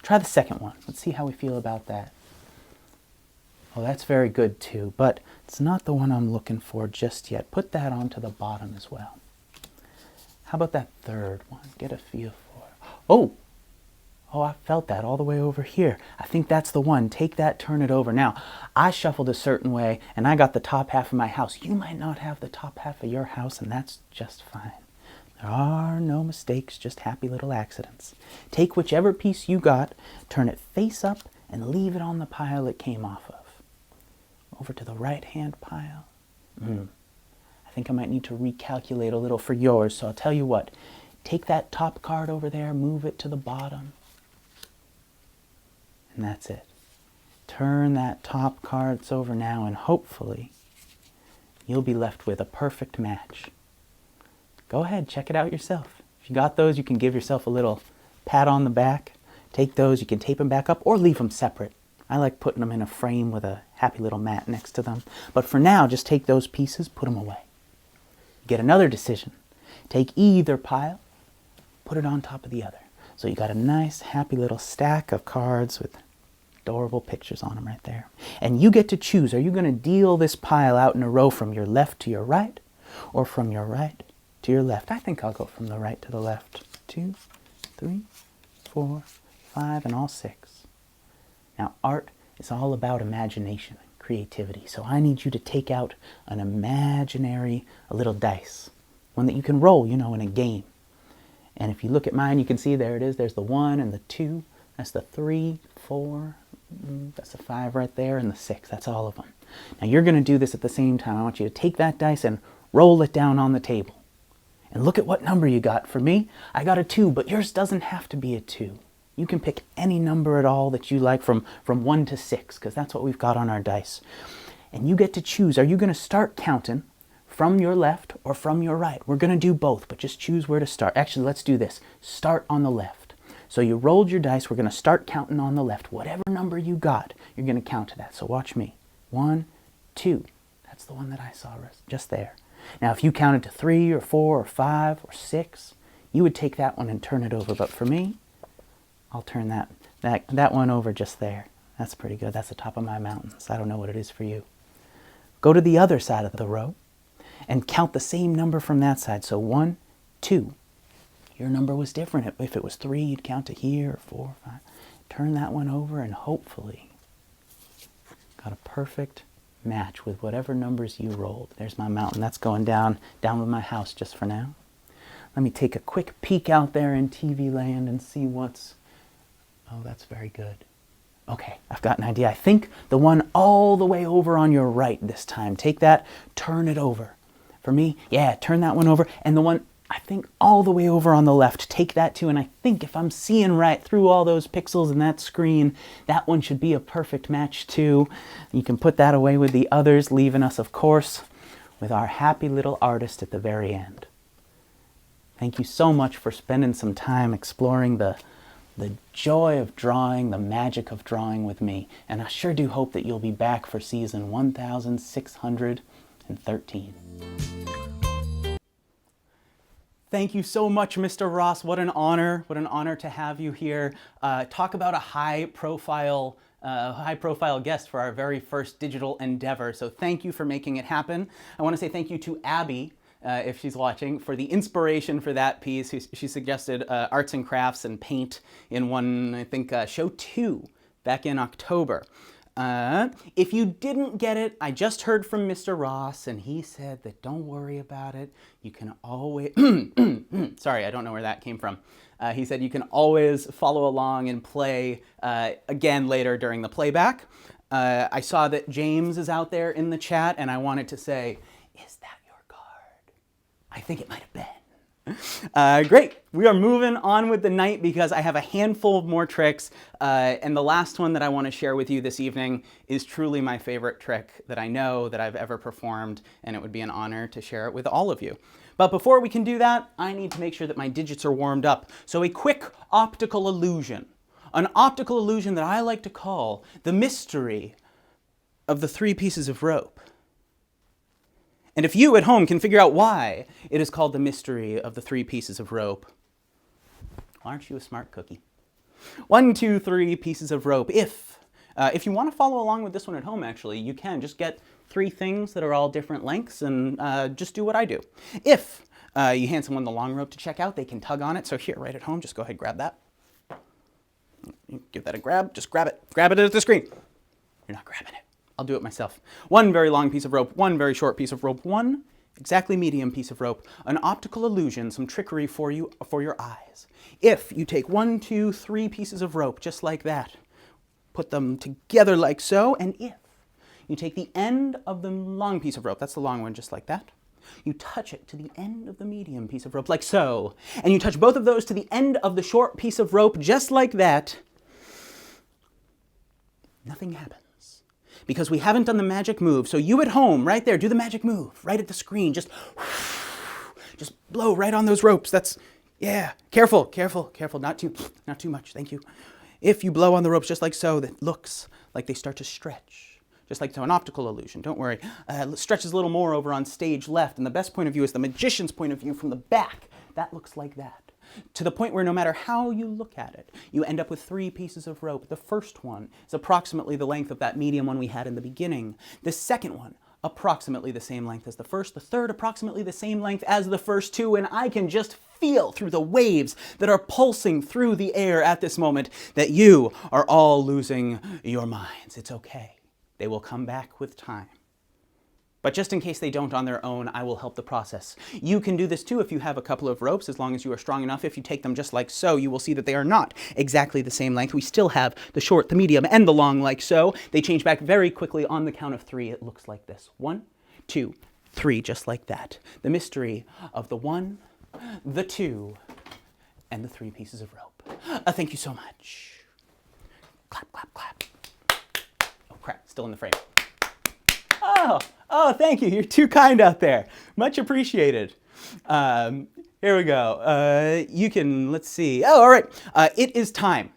Try the second one. Let's see how we feel about that. Oh, that's very good too, but it's not the one I'm looking for just yet. Put that onto the bottom as well. How about that third one? Get a feel for it. Oh, I felt that all the way over here. I think that's the one. Take that, turn it over. Now, I shuffled a certain way, and I got the top half of my house. You might not have the top half of your house, and that's just fine. There are no mistakes, just happy little accidents. Take whichever piece you got, turn it face up, and leave it on the pile it came off of. Over to the right-hand pile. I think I might need to recalculate a little for yours, so I'll tell you what. Take that top card over there, move it to the bottom. And that's it. Turn that top cards over now, and hopefully you'll be left with a perfect match. Go ahead, check it out yourself. If you got those, you can give yourself a little pat on the back. Take those, you can tape them back up or leave them separate. I like putting them in a frame with a happy little mat next to them. But for now, just take those pieces, put them away. Get another decision. Take either pile, put it on top of the other. So you got a nice, happy little stack of cards with adorable pictures on them right there. And you get to choose, are you going to deal this pile out in a row from your left to your right, or from your right to your left? I think I'll go from the right to the left. 2, 3, 4, 5, and all 6. Now, art is all about imagination and creativity. So I need you to take out an imaginary, a little dice. One that you can roll, in a game. And if you look at mine, you can see there it is. There's the 1 and the 2. That's the 3, 4, that's the 5 right there, and the 6. That's all of them. Now you're going to do this at the same time. I want you to take that dice and roll it down on the table. And look at what number you got. For me, I got a 2, but yours doesn't have to be a 2. You can pick any number at all that you like from 1 to 6, because that's what we've got on our dice. And you get to choose. Are you going to start counting from your left or from your right? We're going to do both, but just choose where to start. Actually, let's do this. Start on the left. So you rolled your dice. We're going to start counting on the left. Whatever number you got, you're going to count to that. So watch me. 1, 2. That's the one that I saw just there. Now, if you counted to 3 or 4 or 5 or 6, you would take that one and turn it over. But for me, I'll turn that one over just there. That's pretty good. That's the top of my mountains. I don't know what it is for you. Go to the other side of the row and count the same number from that side. So 1, 2. Your number was different. If it was 3, you'd count to here, 4, 5. Turn that one over and hopefully got a perfect match with whatever numbers you rolled. There's my mountain. That's going down with my house just for now. Let me take a quick peek out there in TV land and see what's... Oh, that's very good. Okay, I've got an idea. I think the one all the way over on your right this time. Take that, turn it over. For me, yeah, turn that one over. And the one, I think, all the way over on the left, take that too. And I think if I'm seeing right through all those pixels in that screen, that one should be a perfect match too. You can put that away with the others, leaving us, of course, with our happy little artist at the very end. Thank you so much for spending some time exploring the joy of drawing, the magic of drawing with me. And I sure do hope that you'll be back for season 1613. Thank you so much, Mr. Ross. What an honor to have you here. Talk about a high-profile guest for our very first digital endeavor. So thank you for making it happen. I want to say thank you to Abby, if she's watching, for the inspiration for that piece. She suggested arts and crafts and paint in one, I think, show 2 back in October. If you didn't get it, I just heard from Mr. Ross, and he said that don't worry about it. You can always... Sorry, I don't know where that came from. He said you can always follow along and play again later during the playback. I saw that James is out there in the chat, and I wanted to say, is that your card? I think it might have been. Great. We are moving on with the night because I have a handful of more tricks. And the last one that I want to share with you this evening is truly my favorite trick that I know that I've ever performed, and it would be an honor to share it with all of you. But before we can do that, I need to make sure that my digits are warmed up. So a quick optical illusion. An optical illusion that I like to call the mystery of the 3 pieces of rope. And if you at home can figure out why it is called the mystery of the 3 pieces of rope, aren't you a smart cookie? 1, 2, 3 pieces of rope. If you want to follow along with this one at home, actually, you can just get 3 things that are all different lengths and just do what I do. If you hand someone the long rope to check out, they can tug on it. So here, right at home, just go ahead, grab that. Give that a grab. Just grab it. Grab it at the screen. You're not grabbing it. I'll do it myself. 1 very long piece of rope, 1 very short piece of rope, 1 exactly medium piece of rope, an optical illusion, some trickery for your eyes. If you take 1, 2, 3 pieces of rope, just like that, put them together like so, and if you take the end of the long piece of rope, that's the long one, just like that, you touch it to the end of the medium piece of rope, like so, and you touch both of those to the end of the short piece of rope, just like that, nothing happens. Because we haven't done the magic move. So you at home, right there, do the magic move, right at the screen. Just blow right on those ropes. That's, yeah, careful, not too much, thank you. If you blow on the ropes just like so, that looks like they start to stretch. Just like to an optical illusion, don't worry. Stretches a little more over on stage left, and the best point of view is the magician's point of view from the back. That looks like that. To the point where no matter how you look at it, you end up with 3 pieces of rope. The first one is approximately the length of that medium one we had in the beginning. The second one, approximately the same length as the first. The third, approximately the same length as the first 2, and I can just feel through the waves that are pulsing through the air at this moment that you are all losing your minds. It's okay. They will come back with time. But just in case they don't on their own, I will help the process. You can do this too if you have a couple of ropes, as long as you are strong enough. If you take them just like so, you will see that they are not exactly the same length. We still have the short, the medium, and the long like so. They change back very quickly. On the count of 3, it looks like this. 1, 2, 3, just like that. The mystery of the 1, the 2, and the 3 pieces of rope. Thank you so much. Clap, clap, clap. Oh crap, still in the frame. Oh, thank you. You're too kind out there. Much appreciated. Here we go. You can, let's see. Oh, all right. It is time.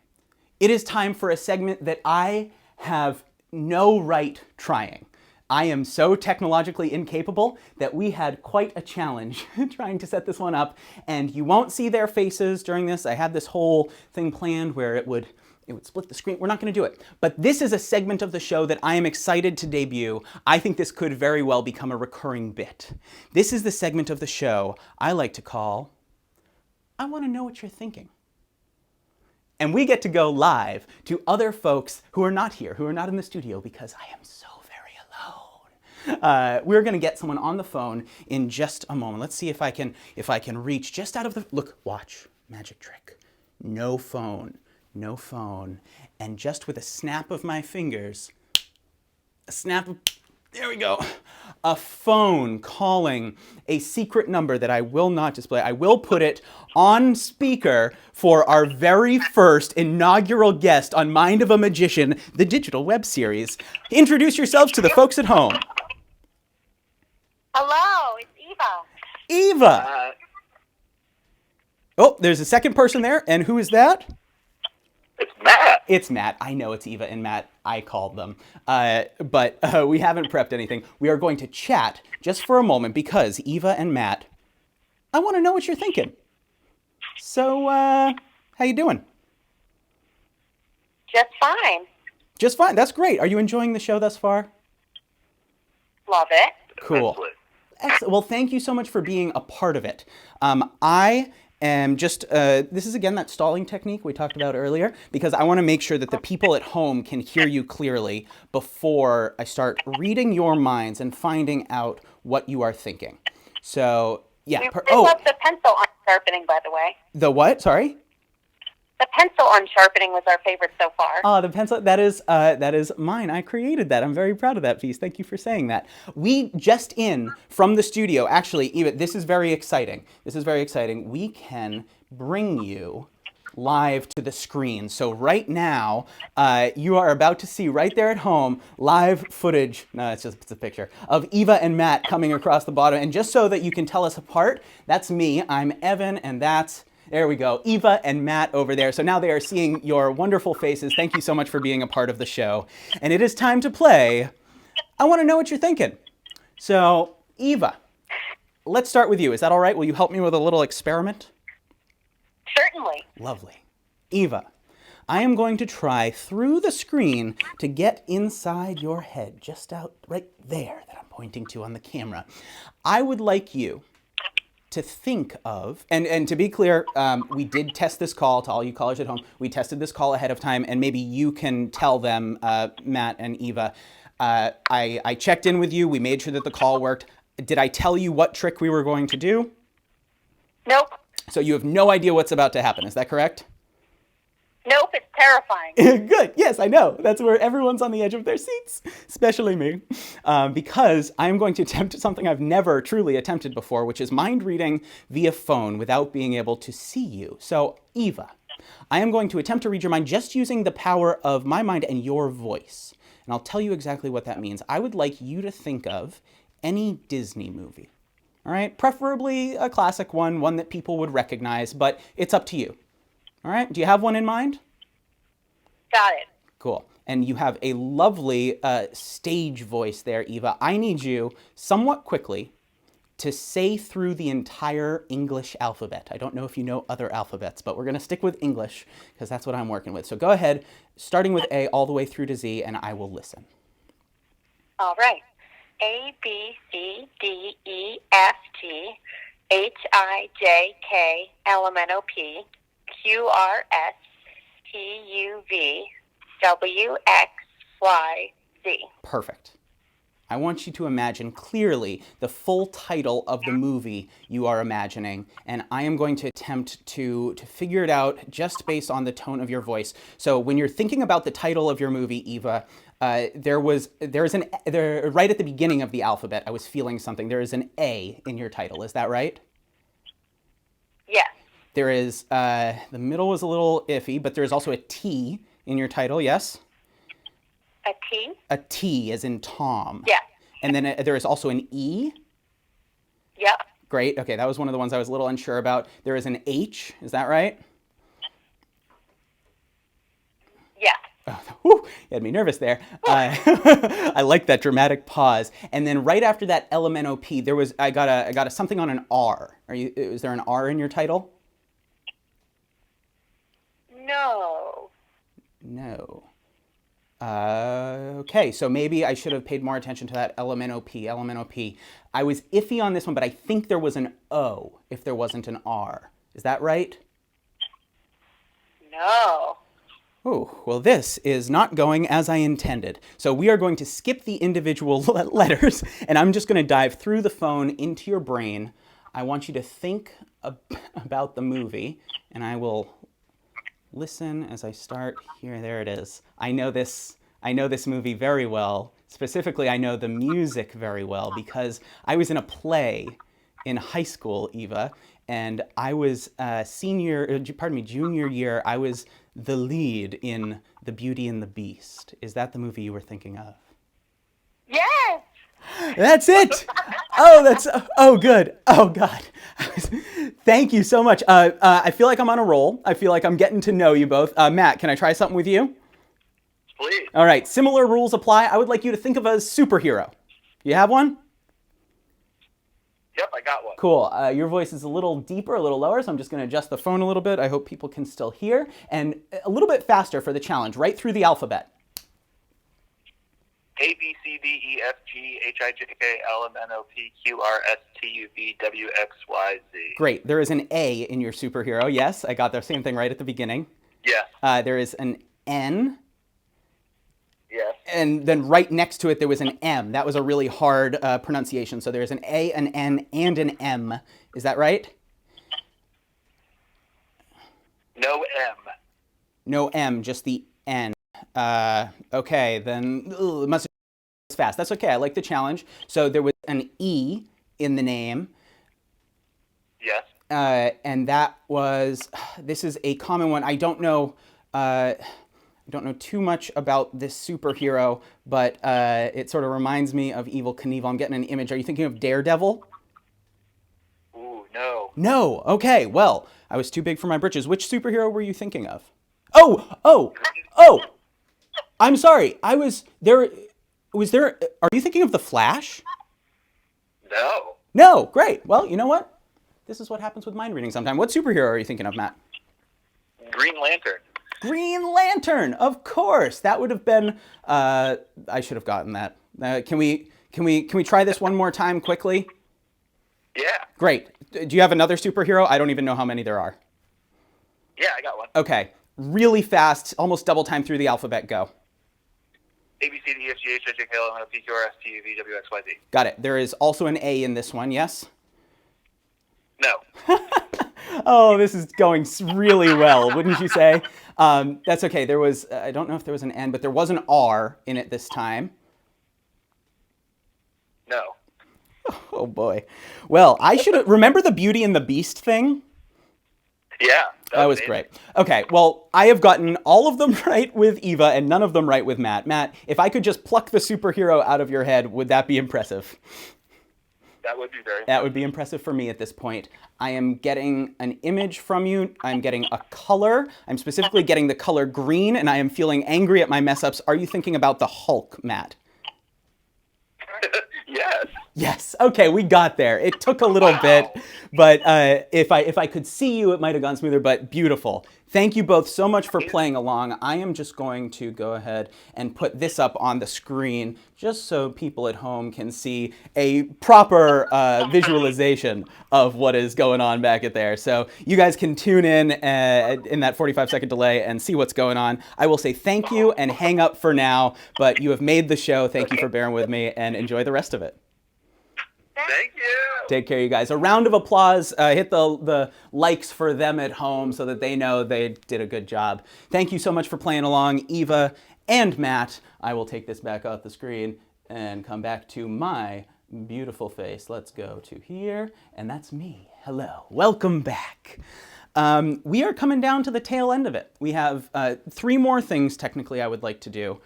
It is time for a segment that I have no right trying. I am so technologically incapable that we had quite a challenge trying to set this one up, and you won't see their faces during this. I had this whole thing planned where it would split the screen. We're not going to do it. But this is a segment of the show that I am excited to debut. I think this could very well become a recurring bit. This is the segment of the show I like to call, I Want to Know What You're Thinking. And we get to go live to other folks who are not here, who are not in the studio, because I am so very alone. We're going to get someone on the phone in just a moment. Let's see if I can reach just out of the, look, watch, magic trick. No phone. No phone, and just with a snap of my fingers, there we go, a phone calling a secret number that I will not display. I will put it on speaker for our very first inaugural guest on Mind of a Magician, the digital web series. Introduce yourselves to the folks at home. Hello, it's Eva. Eva! Oh, there's a second person there, and who is that? It's Matt. It's Matt. I know it's Eva and Matt. I called them. But we haven't prepped anything. We are going to chat just for a moment because Eva and Matt, I want to know what you're thinking. So, how you doing? Just fine. Just fine. That's great. Are you enjoying the show thus far? Love it. Cool. Excellent. Well, thank you so much for being a part of it. I am just, this is again that stalling technique we talked about earlier, because I want to make sure that the people at home can hear you clearly before I start reading your minds and finding out what you are thinking. So, yeah. We love the pencil unsharpening, by the way. The what? Sorry? The pencil unsharpening was our favorite so far. Oh, the pencil, that is mine. I created that. I'm very proud of that piece. Thank you for saying that. We just in from the studio, actually, Eva, this is very exciting. This is very exciting. We can bring you live to the screen. So right now, you are about to see right there at home, live footage, no, it's a picture, of Eva and Matt coming across the bottom. And just so that you can tell us apart, that's me, I'm Evan, and that's, there we go, Eva and Matt over there. So now they are seeing your wonderful faces. Thank you so much for being a part of the show. And it is time to play I Want to Know What You're Thinking. So, Eva, let's start with you. Is that all right? Will you help me with a little experiment? Certainly. Lovely. Eva, I am going to try through the screen to get inside your head, just out right there that I'm pointing to on the camera. I would like you to think of, and to be clear, we did test this call to all you callers at home. We tested this call ahead of time, and maybe you can tell them, Matt and Eva, I checked in with you. We made sure that the call worked. Did I tell you what trick we were going to do? Nope. So you have no idea what's about to happen. Is that correct? Nope, it's terrifying. Good. Yes, I know. That's where everyone's on the edge of their seats, especially me, because I'm going to attempt something I've never truly attempted before, which is mind reading via phone without being able to see you. So, Eva, I am going to attempt to read your mind just using the power of my mind and your voice. And I'll tell you exactly what that means. I would like you to think of any Disney movie. All right? Preferably a classic one that people would recognize, but it's up to you. All right? Do you have one in mind? Got it. Cool. And you have a lovely stage voice there, Eva. I need you somewhat quickly to say through the entire English alphabet. I don't know if you know other alphabets, but we're going to stick with English because that's what I'm working with. So go ahead, starting with A all the way through to Z, and I will listen. All right. A, B, C, D, E, F, G, H, I, J, K, L, M, N, O, P, Q, R, S, T, U, V, W, X, Y, Z. Perfect. I want you to imagine clearly the full title of the movie you are imagining, and I am going to attempt to figure it out just based on the tone of your voice. So when you're thinking about the title of your movie, Eva, right at the beginning of the alphabet, I was feeling something. There is an A in your title. Is that right? Yes. There is, the middle was a little iffy, but there is also a T in your title, yes? A T? A T as in Tom. Yeah. And then there is also an E. Yep. Great. Okay, that was one of the ones I was a little unsure about. There is an H. Is that right? Yeah. Oh, whew, you had me nervous there. I like that dramatic pause. And then right after that LMNOP, I got a something on an R. Is there an R in your title? No. No. Okay, so maybe I should have paid more attention to that LMNOP. I was iffy on this one, but I think there was an O if there wasn't an R. Is that right? No. Oh, well, this is not going as I intended. So we are going to skip the individual letters, and I'm just going to dive through the phone into your brain. I want you to think about the movie, and I will listen as I start here. There it is. I know this movie very well. Specifically, I know the music very well because I was in a play in high school, Eva, and I was junior year. I was the lead in The Beauty and the Beast. Is that the movie you were thinking of? Yes. That's it. Oh, good. Oh, God. Thank you so much. I feel like I'm on a roll. I feel like I'm getting to know you both. Matt, can I try something with you? Please. All right. Similar rules apply. I would like you to think of a superhero. You have one? Yep, I got one. Cool. Your voice is a little deeper, a little lower, so I'm just going to adjust the phone a little bit. I hope people can still hear. And a little bit faster for the challenge, right through the alphabet. A, B, C, D, E, F, G, H, I, J, K, L, M, N, O, P, Q, R, S, T, U, V, W, X, Y, Z. Great. There is an A in your superhero. Yes, I got the same thing right at the beginning. Yes. There is an N. Yes. And then right next to it, there was an M. That was a really hard pronunciation. So there's an A, an N, and an M. Is that right? No M. No M, just the N. Okay, then it must have been fast. That's okay. I like the challenge. So there was an E in the name. Yes. And this is a common one. I don't know too much about this superhero, but it sort of reminds me of Evel Knievel. I'm getting an image. Are you thinking of Daredevil? Ooh, no. No. Okay. Well, I was too big for my britches. Which superhero were you thinking of? Oh! I'm sorry. Are you thinking of The Flash? No. No. Great. Well, you know what? This is what happens with mind reading sometimes. What superhero are you thinking of, Matt? Green Lantern. Green Lantern, of course. That would have been. I should have gotten that. Can we try this one more time quickly? Yeah. Great. Do you have another superhero? I don't even know how many there are. Yeah, I got one. Okay. Really fast, almost double time through the alphabet. Go. A, B, C, D, E, F, G, H, I, J, K, L, M, N, O, P, Q, R, S, T, U, V, W, X, Y, Z. Got it. There is also an A in this one. Yes. No. Oh, this is going really well, wouldn't you say? That's okay. There was, I don't know if there was an N, but there was an R in it this time. No. Oh boy. Well, I should remember the Beauty and the Beast thing. Yeah, That was amazing. great. Okay, well, I have gotten all of them right with Eva and none of them right with Matt. Matt, if I could just pluck the superhero out of your head, would that be impressive? That would be very That would impressive. be impressive for me at this point. I am getting an image from you. I'm getting a color. I'm specifically getting the color green, and I am feeling angry at my mess ups. Are you thinking about the Hulk, Matt? Yes. Yes. Okay, we got there. It took a little bit, Wow. but if I could see you, it might have gone smoother. But beautiful. Thank you both so much for playing along. I am just going to go ahead and put this up on the screen just so people at home can see a proper visualization of what is going on back at there. So you guys can tune in that 45-second delay and see what's going on. I will say thank you and hang up for now, but you have made the show. Thank you for bearing with me and enjoy the rest of it. Thank you. Take care, you guys. A round of applause. Hit the likes for them at home so that they know they did a good job. Thank you so much for playing along, Eva and Matt. I will take this back off the screen and come back to my beautiful face. Let's go to here, and that's me. Hello. Welcome back. We are coming down to the tail end of it. We have 3 more things, technically, I would like to do.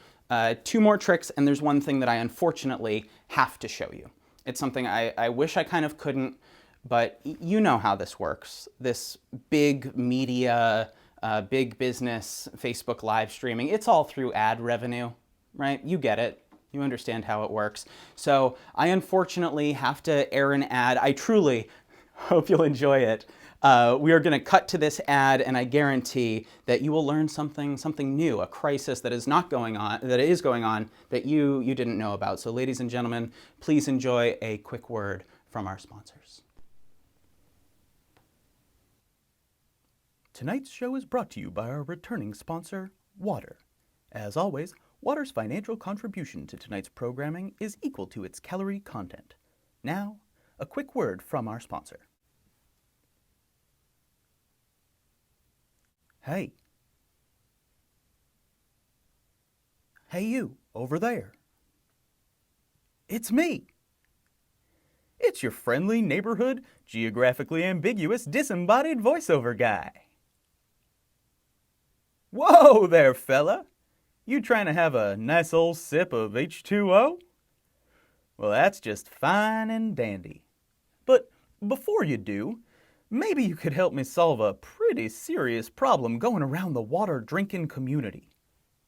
2 more tricks, and there's one thing that I unfortunately have to show you. It's something I wish I kind of couldn't, but you know how this works. This big media, big business, Facebook live streaming, it's all through ad revenue, right? You get it. You understand how it works. So I unfortunately have to air an ad. I truly hope you'll enjoy it. We are going to cut to this ad, and I guarantee that you will learn something new, a crisis that is going on that you didn't know about. So, ladies and gentlemen, please enjoy a quick word from our sponsors. Tonight's show is brought to you by our returning sponsor, Water. As always, Water's financial contribution to tonight's programming is equal to its calorie content. Now, a quick word from our sponsor. Hey. Hey you, over there. It's me. It's your friendly neighborhood, geographically ambiguous, disembodied voiceover guy. Whoa there, fella. You trying to have a nice old sip of H2O? Well, that's just fine and dandy. But before you do, maybe you could help me solve a pretty serious problem going around the water drinking community.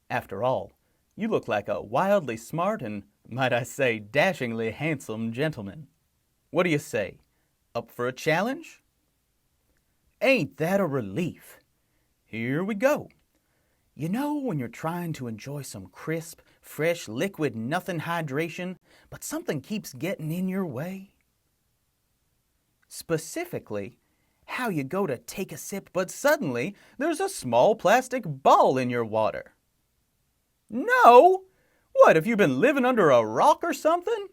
After all, you look like a wildly smart and, might I say, dashingly handsome gentleman. What do you say? Up for a challenge? Ain't that a relief? Here we go. You know when you're trying to enjoy some crisp, fresh, liquid, nothing hydration, but something keeps getting in your way? Specifically, how you go to take a sip, but suddenly there's a small plastic ball in your water. No! What, have you been living under a rock or something?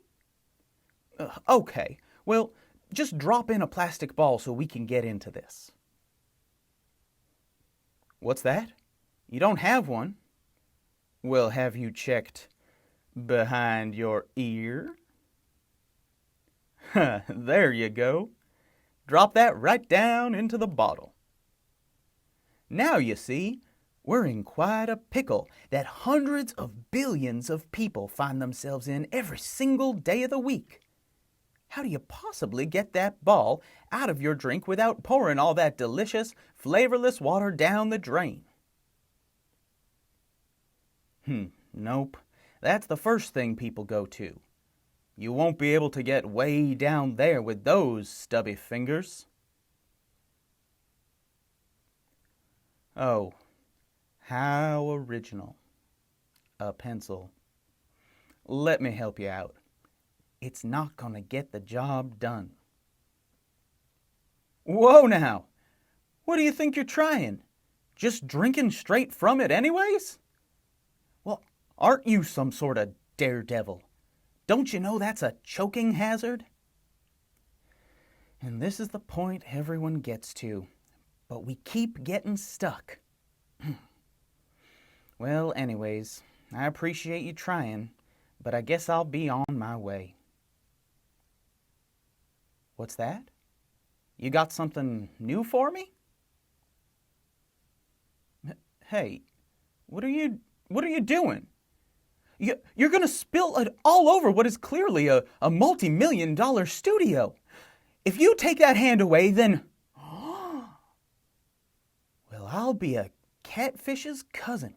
Okay, well, just drop in a plastic ball so we can get into this. What's that? You don't have one? Well, have you checked behind your ear? There you go. Drop that right down into the bottle. Now you see, we're in quite a pickle that hundreds of billions of people find themselves in every single day of the week. How do you possibly get that ball out of your drink without pouring all that delicious, flavorless water down the drain? Nope. That's the first thing people go to. You won't be able to get way down there with those stubby fingers. Oh, how original. A pencil. Let me help you out. It's not going to get the job done. Whoa now! What do you think you're trying? Just drinking straight from it anyways? Well, aren't you some sort of daredevil? Don't you know that's a choking hazard? And this is the point everyone gets to, but we keep getting stuck. Well, anyways, I appreciate you trying, but I guess I'll be on my way. What's that? You got something new for me? Hey, what are you doing? You're going to spill it all over what is clearly a multi-million-dollar studio. If you take that hand away, then... well, I'll be a catfish's cousin.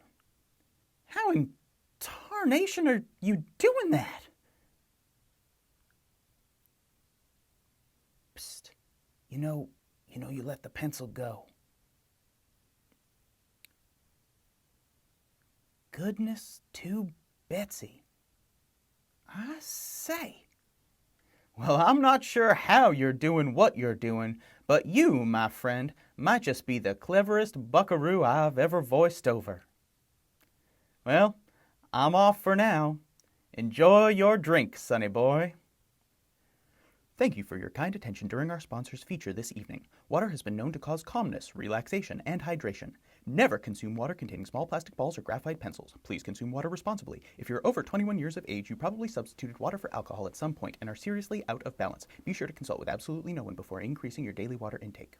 How in tarnation are you doing that? Psst. You know you let the pencil go. Goodness to Betsy. I say. Well, I'm not sure how you're doing what you're doing, but you, my friend, might just be the cleverest buckaroo I've ever voiced over. Well, I'm off for now. Enjoy your drink, sonny boy. Thank you for your kind attention during our sponsor's feature this evening. Water has been known to cause calmness, relaxation, and hydration. Never consume water containing small plastic balls or graphite pencils. Please consume water responsibly. If you're over 21 years of age, you probably substituted water for alcohol at some point and are seriously out of balance. Be sure to consult with absolutely no one before increasing your daily water intake.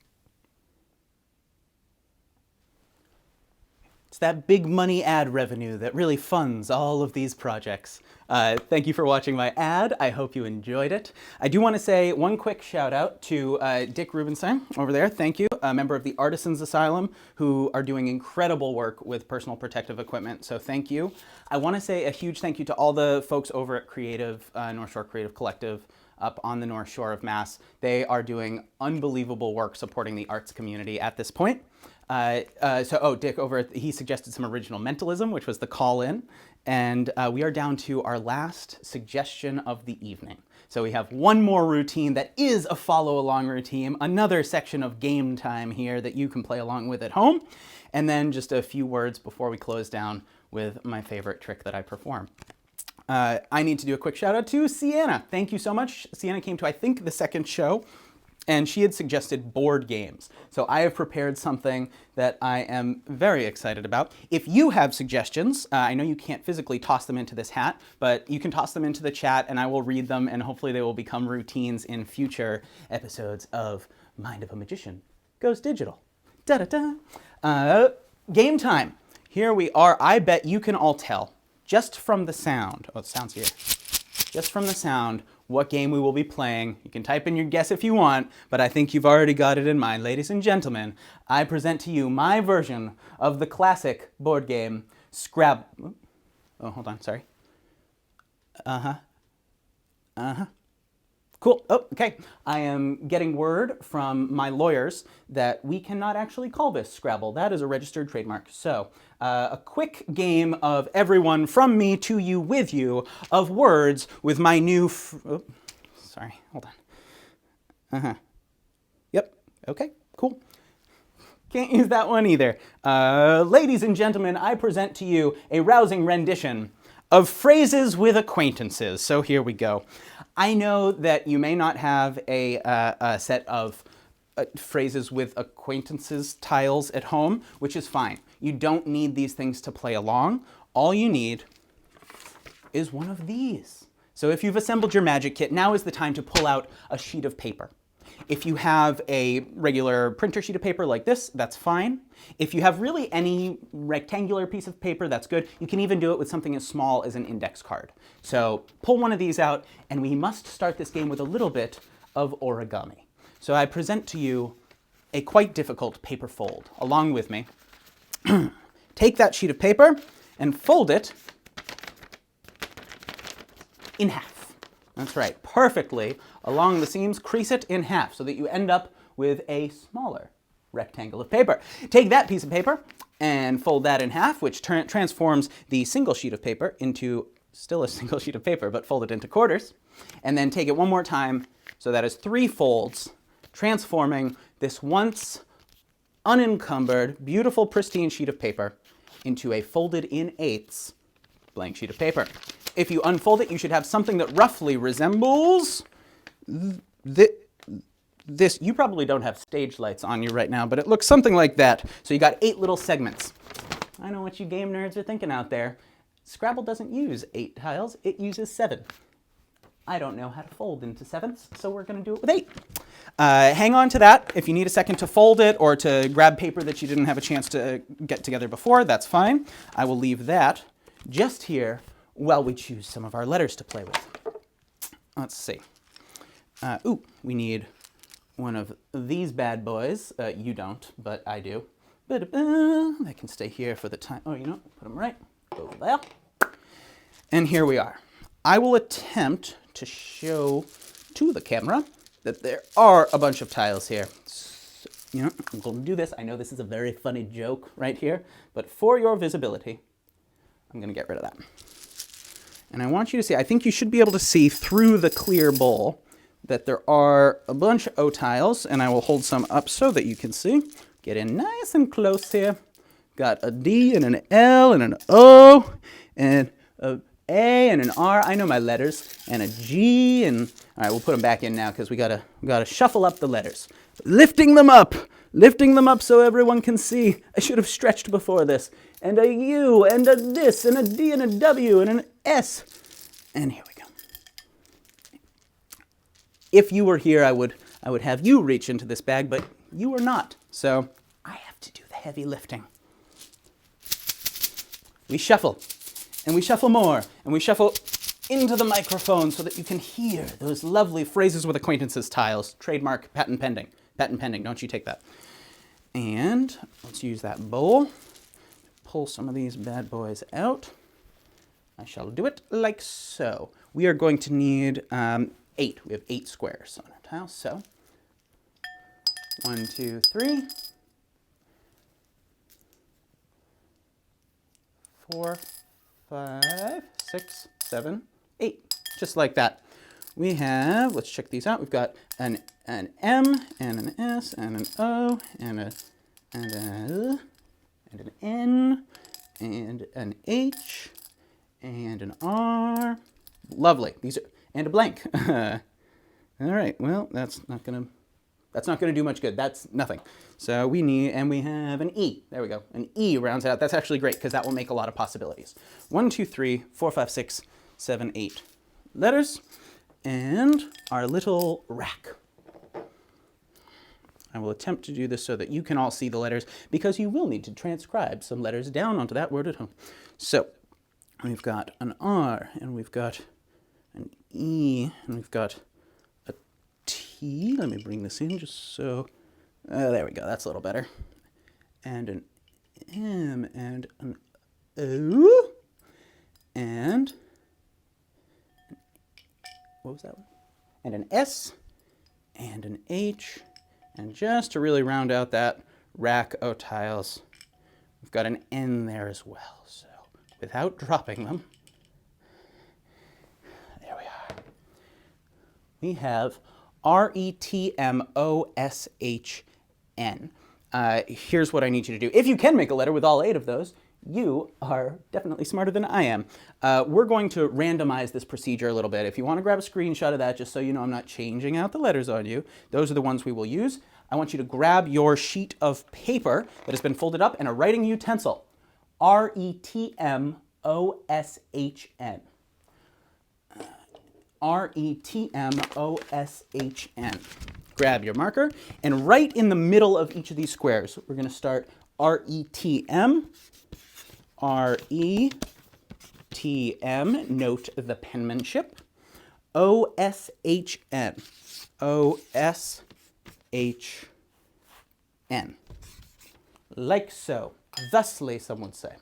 It's that big money ad revenue that really funds all of these projects. Thank you for watching my ad. I hope you enjoyed it. I do want to say one quick shout out to Dick Rubenstein over there. Thank you, a member of the Artisans Asylum, who are doing incredible work with personal protective equipment. So thank you. I want to say a huge thank you to all the folks over at North Shore Creative Collective up on the North Shore of Mass. They are doing unbelievable work supporting the arts community at this point. Dick he suggested some original mentalism, which was the call-in, and we are down to our last suggestion of the evening. So we have one more routine that is a follow-along routine, another section of game time here that you can play along with at home, and then just a few words before we close down with my favorite trick that I perform. I need to do a quick shout out to Sienna. Thank you so much. Sienna came to, I think, the second show, and she had suggested board games. So I have prepared something that I am very excited about. If you have suggestions, I know you can't physically toss them into this hat, but you can toss them into the chat and I will read them, and hopefully they will become routines in future episodes of Mind of a Magician Goes Digital. Da-da-da. Game time. Here we are. I bet you can all tell, just from the sound. Oh, it sounds here. Just from the sound, what game we will be playing. You can type in your guess if you want, but I think you've already got it in mind. Ladies and gentlemen, I present to you my version of the classic board game, Scrabble. Oh, hold on, sorry. Cool. Oh, okay. I am getting word from my lawyers that we cannot actually call this Scrabble. That is a registered trademark. So, a quick game of everyone from me to you with you of words with my new... sorry, hold on. Yep. Okay, cool. Can't use that one either. Ladies and gentlemen, I present to you a rousing rendition of phrases with acquaintances. So here we go. I know that you may not have a set of phrases with acquaintances tiles at home, which is fine. You don't need these things to play along. All you need is one of these. So if you've assembled your magic kit, now is the time to pull out a sheet of paper. If you have a regular printer sheet of paper like this, that's fine. If you have really any rectangular piece of paper, that's good. You can even do it with something as small as an index card. So pull one of these out, and we must start this game with a little bit of origami. So I present to you a quite difficult paper fold. Along with me, take that sheet of paper and fold it in half. That's right, perfectly along the seams, crease it in half so that you end up with a smaller rectangle of paper. Take that piece of paper and fold that in half, which transforms the single sheet of paper into still a single sheet of paper, but fold it into quarters. And then take it one more time, so that is 3 folds, transforming this once unencumbered, beautiful, pristine sheet of paper into a folded in 8ths blank sheet of paper. If you unfold it, you should have something that roughly resembles this. You probably don't have stage lights on you right now, but it looks something like that. So you got 8 little segments. I know what you game nerds are thinking out there. Scrabble doesn't use 8 tiles, it uses 7. I don't know how to fold into 7ths, so we're going to do it with 8. Hang on to that. If you need a second to fold it or to grab paper that you didn't have a chance to get together before, that's fine. I will leave that just here while we choose some of our letters to play with. Let's see. We need one of these bad boys. You don't, but I do. They can stay here for the time. Oh, you know, put them right over there. And here we are. I will attempt to show to the camera that there are a bunch of tiles here. So, you know, I'm going to do this. I know this is a very funny joke right here, but for your visibility, I'm going to get rid of that. And I want you to see, I think you should be able to see through the clear bowl that there are a bunch of O tiles, and I will hold some up so that you can see. Get in nice and close here. Got a D and an L and an O and a A and an R. I know my letters. And a G, and all right, we'll put them back in now because we gotta shuffle up the letters. Lifting them up so everyone can see. I should have stretched before this. And a U and a this and a D and a W and an S. And here we go. If you were here, I would have you reach into this bag, but you are not. So I have to do the heavy lifting. We shuffle, and we shuffle more, and we shuffle into the microphone so that you can hear those lovely phrases with acquaintances tiles. Trademark, patent pending. Patent pending, don't you take that. And let's use that bowl. Pull some of these bad boys out. I shall do it like so. We are going to need 8. We have 8 squares on our tile, so 1, 2, 3, 4, 5, 6, 7, 8. Just like that. We have, let's check these out. We've got an M and an S and an O and an N and an H and an R. Lovely. These are, and a blank. All right. Well, that's not gonna do much good. That's nothing. So we need, and we have an E. There we go. An E rounds it out. That's actually great because that will make a lot of possibilities. 1, 2, 3, 4, 5, 6, 7, 8 letters, and our little rack. I will attempt to do this so that you can all see the letters because you will need to transcribe some letters down onto that word at home. So we've got an R, and we've got an E, and we've got a T. Let me bring this in just so. There we go. That's a little better. And an M, and an O, and what was that one? And an S, and an H, and just to really round out that rack of tiles, we've got an N there as well. So without dropping them, there we are. We have RETMOSHN. Here's what I need you to do. If you can make a letter with all 8 of those, you are definitely smarter than I am. We're going to randomize this procedure a little bit. If you want to grab a screenshot of that, just so you know I'm not changing out the letters on you, those are the ones we will use. I want you to grab your sheet of paper that has been folded up and a writing utensil. RETMOSHN. RETMOSHN. Grab your marker, and right in the middle of each of these squares, we're going to start RETM. RETM, note the penmanship. OSHN. OSHN. Like so. Thusly, some would say.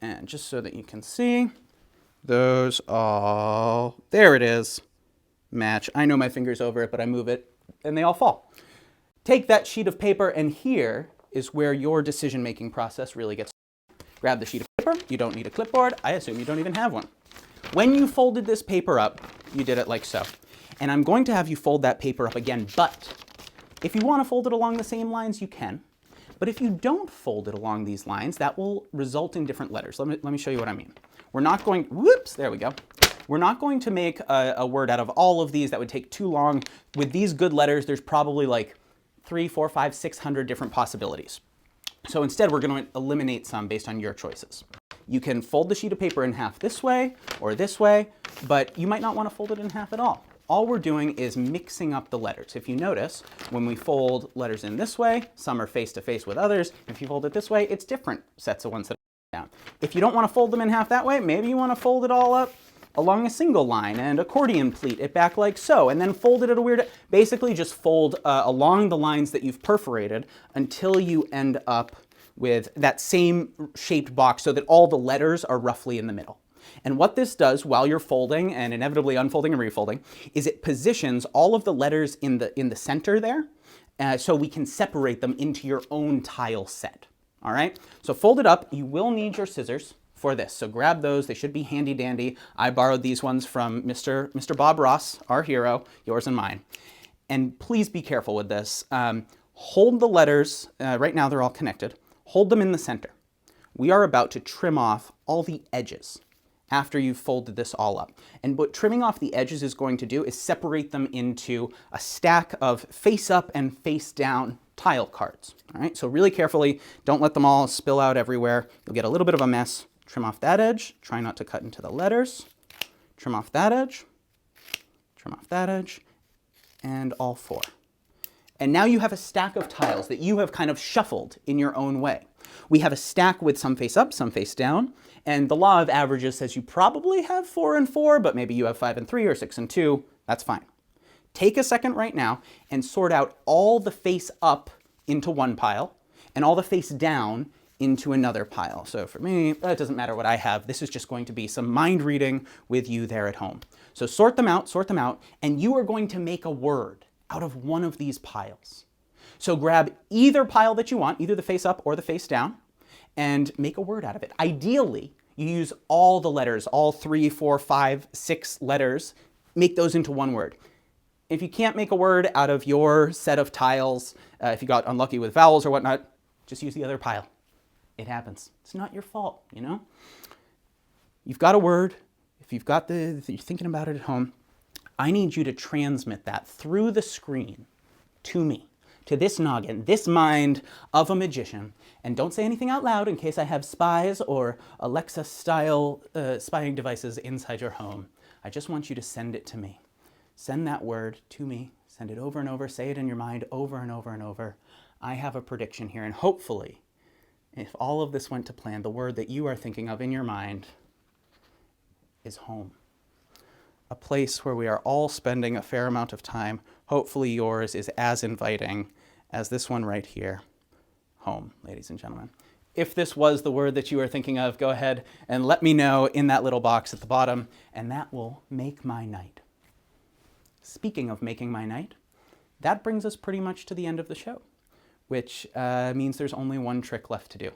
And just so that you can see, those all, there it is, match. I know my finger's over it, but I move it, and they all fall. Take that sheet of paper, and here is where your decision-making process really gets. Grab the sheet of paper. You don't need a clipboard. I assume you don't even have one. When you folded this paper up, you did it like so. And I'm going to have you fold that paper up again, but if you want to fold it along the same lines, you can. But if you don't fold it along these lines, that will result in different letters. Let me show you what I mean. We're not going, whoops, there we go. We're not going to make a word out of all of these. That would take too long. With these good letters, there's probably like 300, 400, 500, 600 different possibilities. So instead, we're going to eliminate some based on your choices. You can fold the sheet of paper in half this way or this way, but you might not want to fold it in half at all. all we're doing is mixing up the letters. If you notice, when we fold letters in this way, some are face to face with others. If you fold it this way, it's different sets of ones that are down. If you don't want to fold them in half that way, maybe you want to fold it all up along a single line and accordion pleat it back like so, and then fold it at a weird, basically just fold along the lines that you've perforated until you end up with that same shaped box so that all the letters are roughly in the middle. And what this does while you're folding and inevitably unfolding and refolding is it positions all of the letters in the center there so we can separate them into your own tile set. All right? So fold it up. You will need your scissors for this. So grab those. They should be handy dandy. I borrowed these ones from Mr. Bob Ross, our hero, yours and mine. And please be careful with this. Hold the letters, right now they're all connected. Hold them in the center. We are about to trim off all the edges after you've folded this all up. And what trimming off the edges is going to do is separate them into a stack of face up and face down tile cards. All right, so really carefully, don't let them all spill out everywhere. You'll get a little bit of a mess. Trim off that edge, try not to cut into the letters. Trim off that edge, trim off that edge, and all four. And now you have a stack of tiles that you have kind of shuffled in your own way. We have a stack with some face up, some face down, and the law of averages says you probably have 4 and 4, but maybe you have 5 and 3 or 6 and 2. That's fine. Take a second right now and sort out all the face up into one pile and all the face down into another pile. So for me, it doesn't matter what I have. This is just going to be some mind reading with you there at home. So sort them out, and you are going to make a word out of one of these piles. So grab either pile that you want, either the face up or the face down, and make a word out of it. Ideally, you use all the letters, all 3, 4, 5, 6 letters, make those into one word. If you can't make a word out of your set of tiles, if you got unlucky with vowels or whatnot, just use the other pile. It happens. It's not your fault, you know? You've got a word. If you're thinking about it at home, I need you to transmit that through the screen to me, to this noggin, this mind of a magician. And don't say anything out loud in case I have spies or Alexa-style spying devices inside your home. I just want you to send it to me. Send that word to me. Send it over and over. Say it in your mind over and over and over. I have a prediction here, and hopefully, if all of this went to plan, the word that you are thinking of in your mind is home. A place where we are all spending a fair amount of time. Hopefully yours is as inviting as this one right here. Home, ladies and gentlemen. If this was the word that you are thinking of, go ahead and let me know in that little box at the bottom, and that will make my night. Speaking of making my night, that brings us pretty much to the end of the show, which means there's only one trick left to do.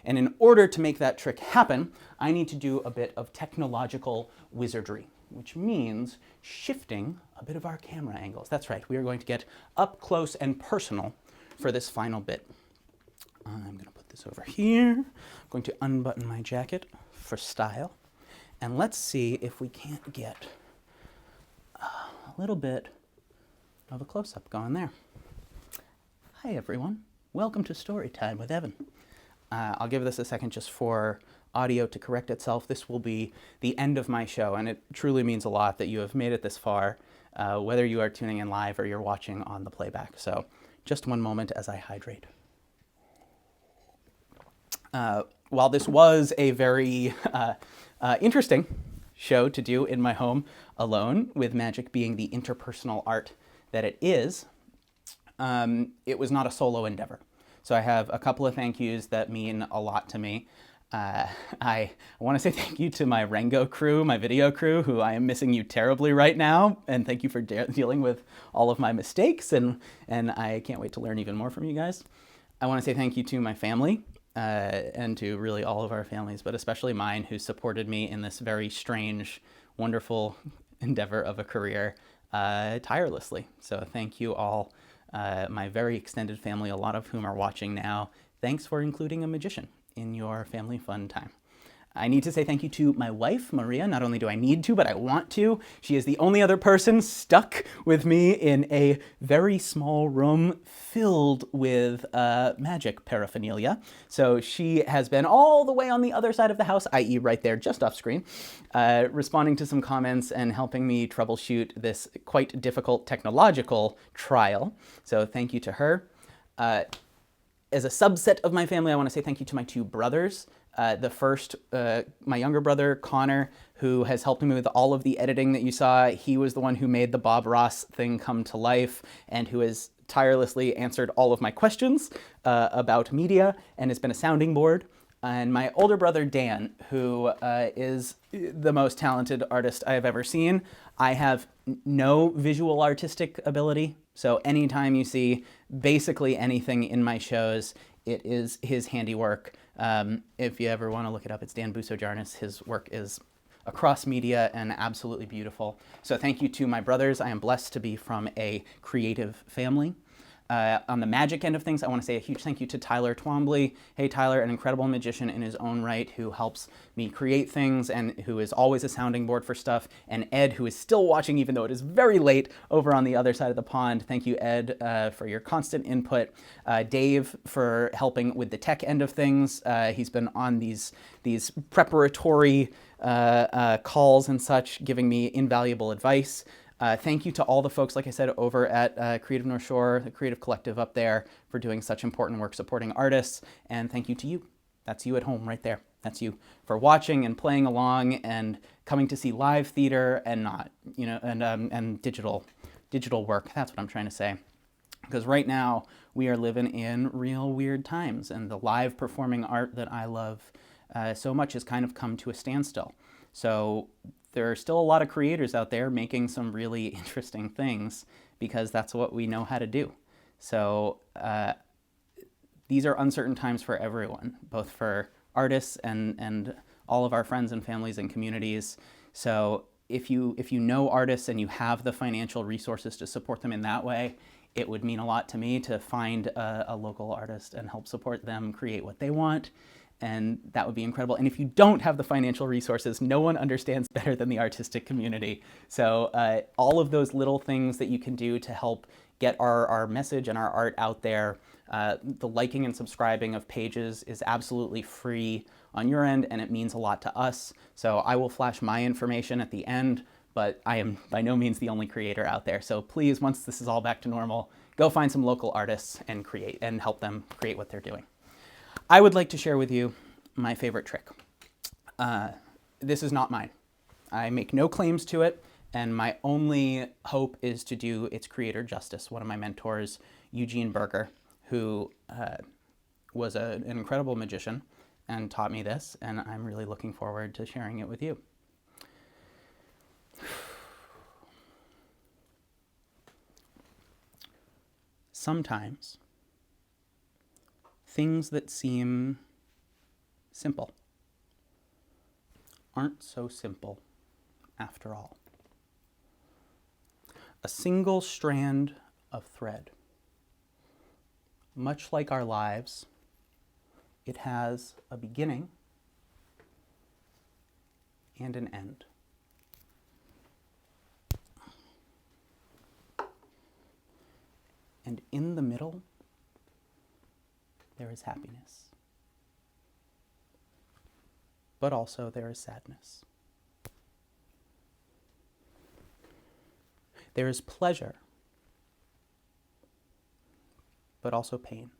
And in order to make that trick happen, I need to do a bit of technological wizardry, which means shifting a bit of our camera angles. That's right, we are going to get up close and personal for this final bit. I'm going to put this over here. I'm going to unbutton my jacket for style. And let's see if we can't get a little bit of a close-up going there. Hi everyone, welcome to Storytime with Evan. I'll give this a second just for audio to correct itself. This will be the end of my show, and it truly means a lot that you have made it this far, whether you are tuning in live or you're watching on the playback. So just one moment as I hydrate. While this was a very interesting show to do in my home alone, with magic being the interpersonal art that it is, it was not a solo endeavor. So I have a couple of thank yous that mean a lot to me. I want to say thank you to my Rango crew, my video crew, who I am missing you terribly right now. And thank you for dealing with all of my mistakes. And I can't wait to learn even more from you guys. I want to say thank you to my family and to really all of our families, but especially mine, who supported me in this very strange, wonderful endeavor of a career tirelessly. So thank you all. My very extended family, a lot of whom are watching now. Thanks for including a magician in your family fun time. I need to say thank you to my wife, Maria. Not only do I need to, but I want to. She is the only other person stuck with me in a very small room filled with magic paraphernalia. So she has been all the way on the other side of the house, i.e. right there, just off screen, responding to some comments and helping me troubleshoot this quite difficult technological trial. So thank you to her. As a subset of my family, I want to say thank you to my two brothers. The first, my younger brother, Connor, who has helped me with all of the editing that you saw. He was the one who made the Bob Ross thing come to life and who has tirelessly answered all of my questions about media and has been a sounding board. And my older brother, Dan, who is the most talented artist I have ever seen. I have no visual artistic ability, so anytime you see basically anything in my shows, it is his handiwork. If you ever want to look it up, it's Dan Busojarnis. His work is across media and absolutely beautiful. So thank you to my brothers. I am blessed to be from a creative family. On the magic end of things, I want to say a huge thank you to Tyler Twombly. Hey, Tyler, an incredible magician in his own right who helps me create things and who is always a sounding board for stuff. And Ed, who is still watching even though it is very late over on the other side of the pond. Thank you, Ed, for your constant input. Dave for helping with the tech end of things. He's been on these preparatory calls and such, giving me invaluable advice. Thank you to all the folks, like I said, over at Creative North Shore, the creative collective up there, for doing such important work supporting artists. And thank you to you. That's you at home right there. That's you for watching and playing along and coming to see live theater and not, and digital work. That's what I'm trying to say. Because right now we are living in real weird times, and the live performing art that I love so much has kind of come to a standstill. So there are still a lot of creators out there making some really interesting things because that's what we know how to do. So these are uncertain times for everyone, both for artists and all of our friends and families and communities. So if you know artists and you have the financial resources to support them in that way, it would mean a lot to me to find a local artist and help support them create what they want. And that would be incredible. And if you don't have the financial resources, no one understands better than the artistic community. So all of those little things that you can do to help get our message and our art out there, the liking and subscribing of pages is absolutely free on your end, and it means a lot to us. So I will flash my information at the end, but I am by no means the only creator out there. So please, once this is all back to normal, go find some local artists and create and help them create what they're doing. I would like to share with you my favorite trick. This is not mine. I make no claims to it, and my only hope is to do its creator justice. One of my mentors, Eugene Berger, who was an incredible magician and taught me this, and I'm really looking forward to sharing it with you. Sometimes things that seem simple aren't so simple after all. A single strand of thread, much like our lives, it has a beginning and an end. And in the middle, there is happiness. But also there is sadness. There is pleasure, but also pain.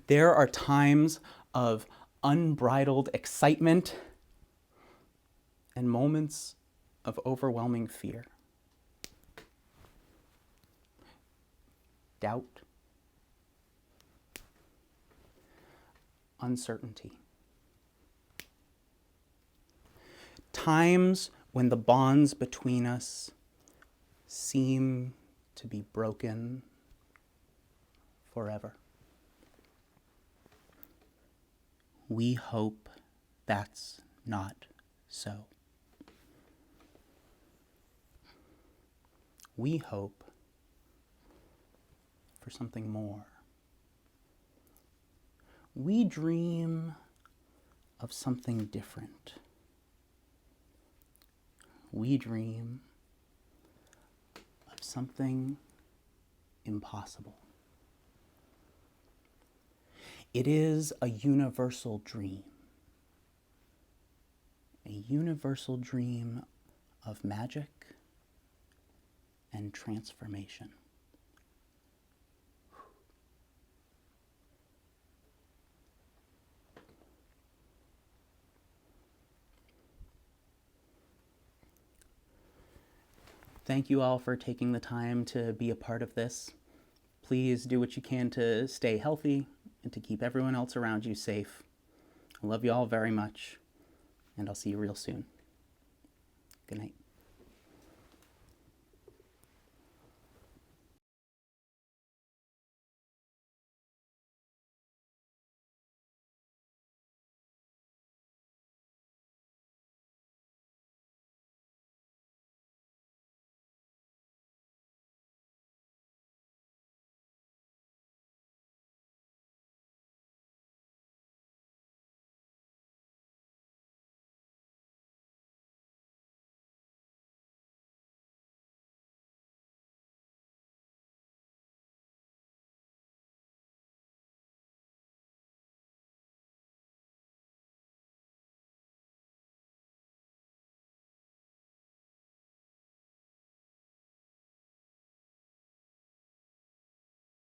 There are times of unbridled excitement and moments of overwhelming fear. Doubt, uncertainty. Times when the bonds between us seem to be broken forever. We hope that's not so. We hope for something more. We dream of something different. We dream of something impossible. It is a universal dream. A universal dream of magic and transformation. Thank you all for taking the time to be a part of this. Please do what you can to stay healthy and to keep everyone else around you safe. I love you all very much, and I'll see you real soon. Good night.